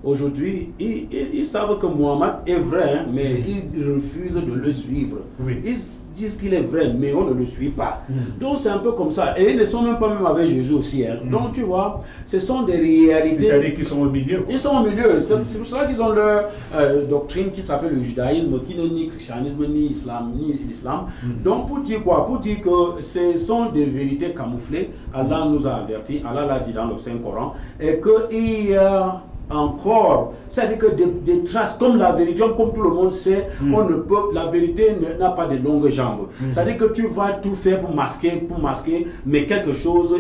aujourd'hui, ils savent que Mohammed est vrai, hein, mais ils refusent de le suivre. Oui. Ils disent qu'il est vrai, mais on ne le suit pas. Donc c'est un peu comme ça. Et ils ne sont même pas même avec Jésus aussi. Hein. Donc tu vois, ce sont des réalités. C'est-à-dire qu'ils sont au milieu. Ils sont au milieu. C'est pour cela qu'ils ont leur doctrine qui s'appelle le judaïsme, qui n'est ni christianisme, ni l'islam. Donc pour dire quoi? Pour dire que ce sont des vérités camouflées. Allah nous a avertis, Allah l'a dit dans le Saint-Coran, et qu'il y a encore, c'est-à-dire que des traces comme la vérité, comme tout le monde sait, la vérité n'a pas de longues jambes. C'est-à-dire que tu vas tout faire pour masquer, mais quelque chose,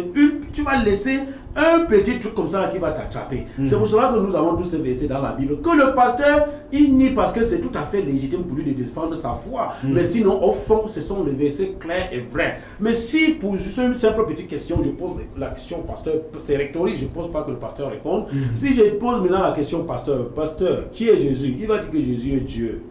tu vas laisser un petit truc comme ça qui va t'attraper. C'est pour cela que nous avons tous ces versets dans la Bible, que le pasteur, il nie parce que c'est tout à fait légitime pour lui de défendre sa foi. Mais sinon, au fond, ce sont les versets clairs et vrais. Mais si, pour juste une simple petite question, je pose la question au pasteur, c'est rhétorique, je ne pose pas que le pasteur réponde. Si je pose maintenant la question, pasteur, qui est Jésus? Il va dire que Jésus est Dieu.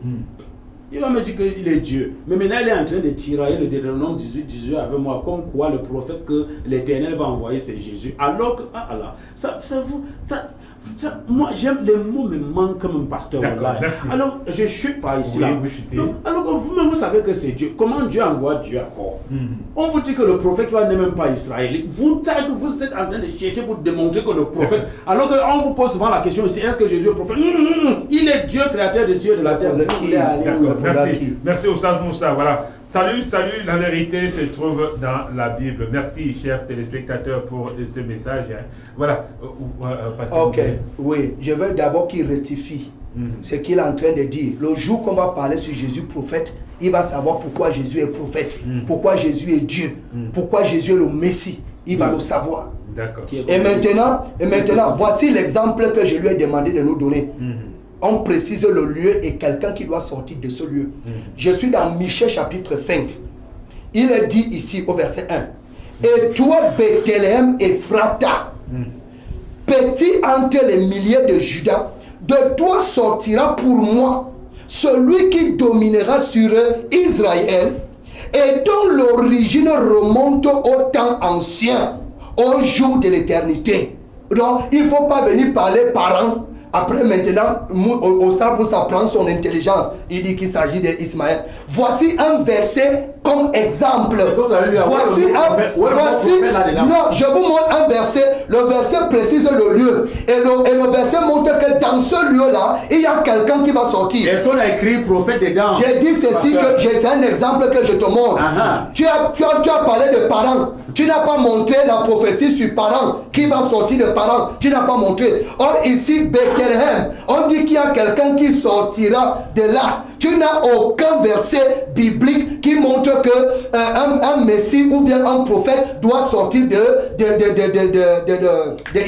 Il va me dire qu'il est Dieu. Mais maintenant, il est en train de tirailler le Deutéronome 18 avec moi, comme quoi le prophète que l'Éternel va envoyer, c'est Jésus. Alors que, moi, j'aime les mots, me manquent comme un pasteur. Alors, je chute par ici. Oui, là. Donc, alors que vous-même, vous savez que c'est Dieu. Comment Dieu envoie Dieu encore? On vous dit que le prophète n'est même pas israélite. Vous êtes en train de chercher pour démontrer que le prophète. Alors qu'on vous pose souvent la question ici, est-ce que Jésus est prophète? Il est Dieu, créateur des cieux et de la terre. Merci Oustaz Moussa. Voilà. Salut, la vérité se trouve dans la Bible. Merci, chers téléspectateurs, pour ce message. Voilà. Ok, oui, je veux d'abord qu'il rectifie ce qu'il est en train de dire. Le jour qu'on va parler sur Jésus prophète, il va savoir pourquoi Jésus est prophète, pourquoi Jésus est Dieu, pourquoi Jésus est le Messie. Il va le savoir. D'accord. Et maintenant, voici l'exemple que je lui ai demandé de nous donner. On précise le lieu et quelqu'un qui doit sortir de ce lieu. Je suis dans Michée chapitre 5. Il est dit ici au verset 1. Et toi, Bethléem Ephrata, petit entre les milliers de Juda, de toi sortira pour moi celui qui dominera sur Israël et dont l'origine remonte au temps ancien, au jour de l'éternité. Donc, il ne faut pas venir parler parents. Après maintenant, au stade où ça prend son intelligence, il dit qu'il s'agit d'Ismaël. Voici un verset comme exemple. Voici non, je vous montre un verset. Le verset précise le lieu. Et le verset montre que dans ce lieu-là, il y a quelqu'un qui va sortir. Est-ce qu'on a écrit prophète dedans? J'ai dit ceci, c'est un exemple que je te montre. Tu as parlé de parents. Tu n'as pas montré la prophétie sur parents. Qui va sortir de parents? Tu n'as pas montré. Or ici, Bethléem, on dit qu'il y a quelqu'un qui sortira de là. Tu n'as aucun verset biblique qui montre que un messie ou bien un prophète doit sortir de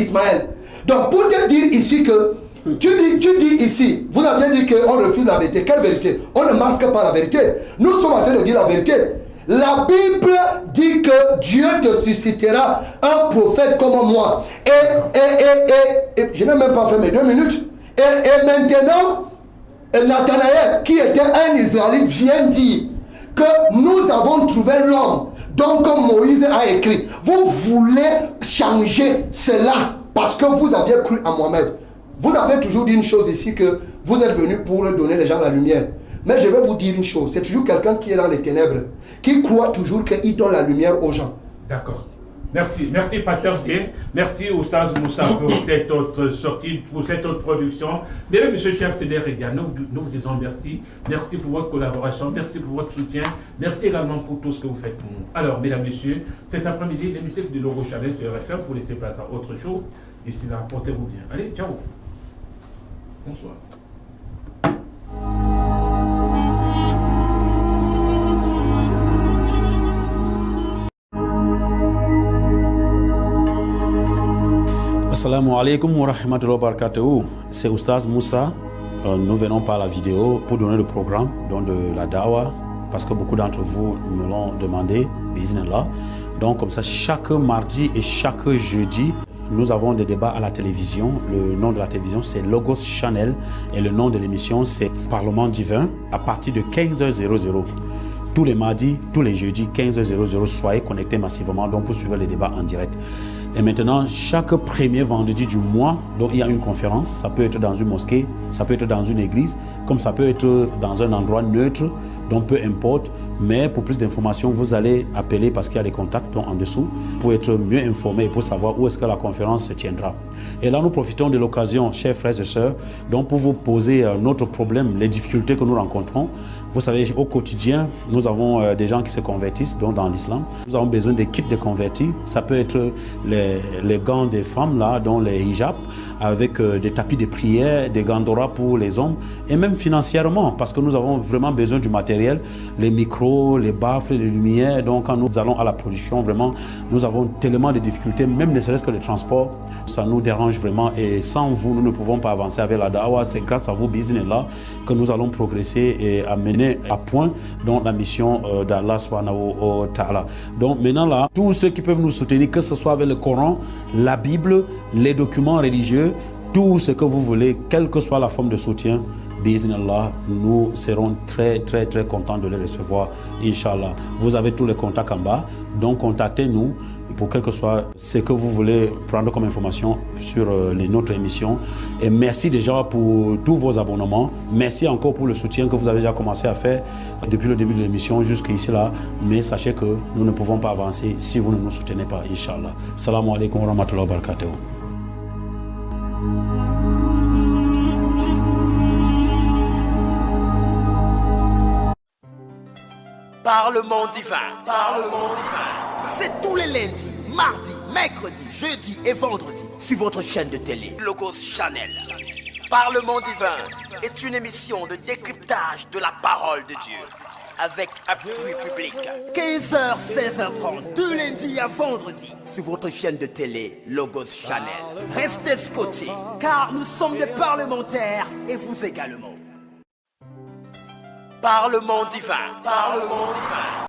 Ismaël. Donc pour te dire ici que tu dis ici, vous avez dit qu'on refuse la vérité. Quelle vérité? On ne masque pas la vérité. Nous sommes en train de dire la vérité. La Bible dit que Dieu te suscitera un prophète comme moi. Et je n'ai même pas fait mes 2 minutes. Et maintenant, Nathanaël, qui était un Israélite, vient dire que nous avons trouvé l'homme dont Moïse a écrit. Vous voulez changer cela parce que vous aviez cru à Mohamed. Vous avez toujours dit une chose ici, que vous êtes venu pour donner les gens la lumière. Mais je vais vous dire une chose, c'est toujours quelqu'un qui est dans les ténèbres, qui croit toujours qu'il donne la lumière aux gens. D'accord. Merci Pasteur Zé. Merci Oustaz Moussa pour cette autre sortie, pour cette autre production. Mesdames et messieurs, chers télérégales, nous vous disons merci. Merci pour votre collaboration, merci pour votre soutien, merci également pour tout ce que vous faites pour nous. Alors, mesdames et messieurs, cet après-midi, l'émission de Logo Channel se réfère pour laisser place à autre chose. D'ici là, portez-vous bien. Allez, ciao. Bonsoir. Assalamu alaikum wa rahmatullahi wa barakatuh. C'est Oustaz Moussa. Nous venons par la vidéo pour donner le programme donc de la Dawa, parce que beaucoup d'entre vous me l'ont demandé. Bismillah. Donc comme ça, chaque mardi et chaque jeudi, nous avons des débats à la télévision. Le nom de la télévision, c'est Logos Channel. Et le nom de l'émission, c'est Parlement Divin, à partir de 15h00. Tous les mardis, tous les jeudis, 15h00, soyez connectés massivement donc pour suivre les débats en direct. Et maintenant, chaque premier vendredi du mois, donc il y a une conférence. Ça peut être dans une mosquée, ça peut être dans une église, comme ça peut être dans un endroit neutre, donc peu importe. Mais pour plus d'informations, vous allez appeler parce qu'il y a les contacts en dessous pour être mieux informé et pour savoir où est-ce que la conférence se tiendra. Et là, nous profitons de l'occasion, chers frères et sœurs, donc pour vous poser notre problème, les difficultés que nous rencontrons. Vous savez, au quotidien, nous avons des gens qui se convertissent donc dans l'islam. Nous avons besoin des kits de convertis. Ça peut être les gants des femmes, là, dont les hijabs, avec des tapis de prière, des gandoras pour les hommes, et même financièrement, parce que nous avons vraiment besoin du matériel, les micros, les baffles, les lumières. Donc quand nous allons à la production, vraiment, nous avons tellement de difficultés, même ne serait-ce que le transport, ça nous dérange vraiment. Et sans vous, nous ne pouvons pas avancer avec la Dawa. C'est grâce à vous, Bismillah, que nous allons progresser et amener à point donc la mission d'Allah subhanahu wa ta'ala. Donc maintenant là, tous ceux qui peuvent nous soutenir, que ce soit avec le Coran, la Bible, les documents religieux, tout ce que vous voulez, quelle que soit la forme de soutien, bismillah, nous serons très contents de les recevoir, Inch'Allah. Vous avez tous les contacts en bas, donc contactez-nous pour quel que soit ce que vous voulez prendre comme information sur notre émission. Et merci déjà pour tous vos abonnements. Merci encore pour le soutien que vous avez déjà commencé à faire depuis le début de l'émission jusqu'ici là. Mais sachez que nous ne pouvons pas avancer si vous ne nous soutenez pas, Inch'Allah. Salam alaikum wa rahmatullahi wa barakatuh. Parlement divin. Parlement divin. C'est tous les lundis, mardis, mercredis, jeudis et vendredis sur votre chaîne de télé Logos Channel. Parlement divin est une émission de décryptage de la parole de Dieu avec appui public. 15h, 16h30, de lundi à vendredi sur votre chaîne de télé Logos Channel. Restez scotchés car nous sommes des parlementaires et vous également. Parlement divin. Parlement divin.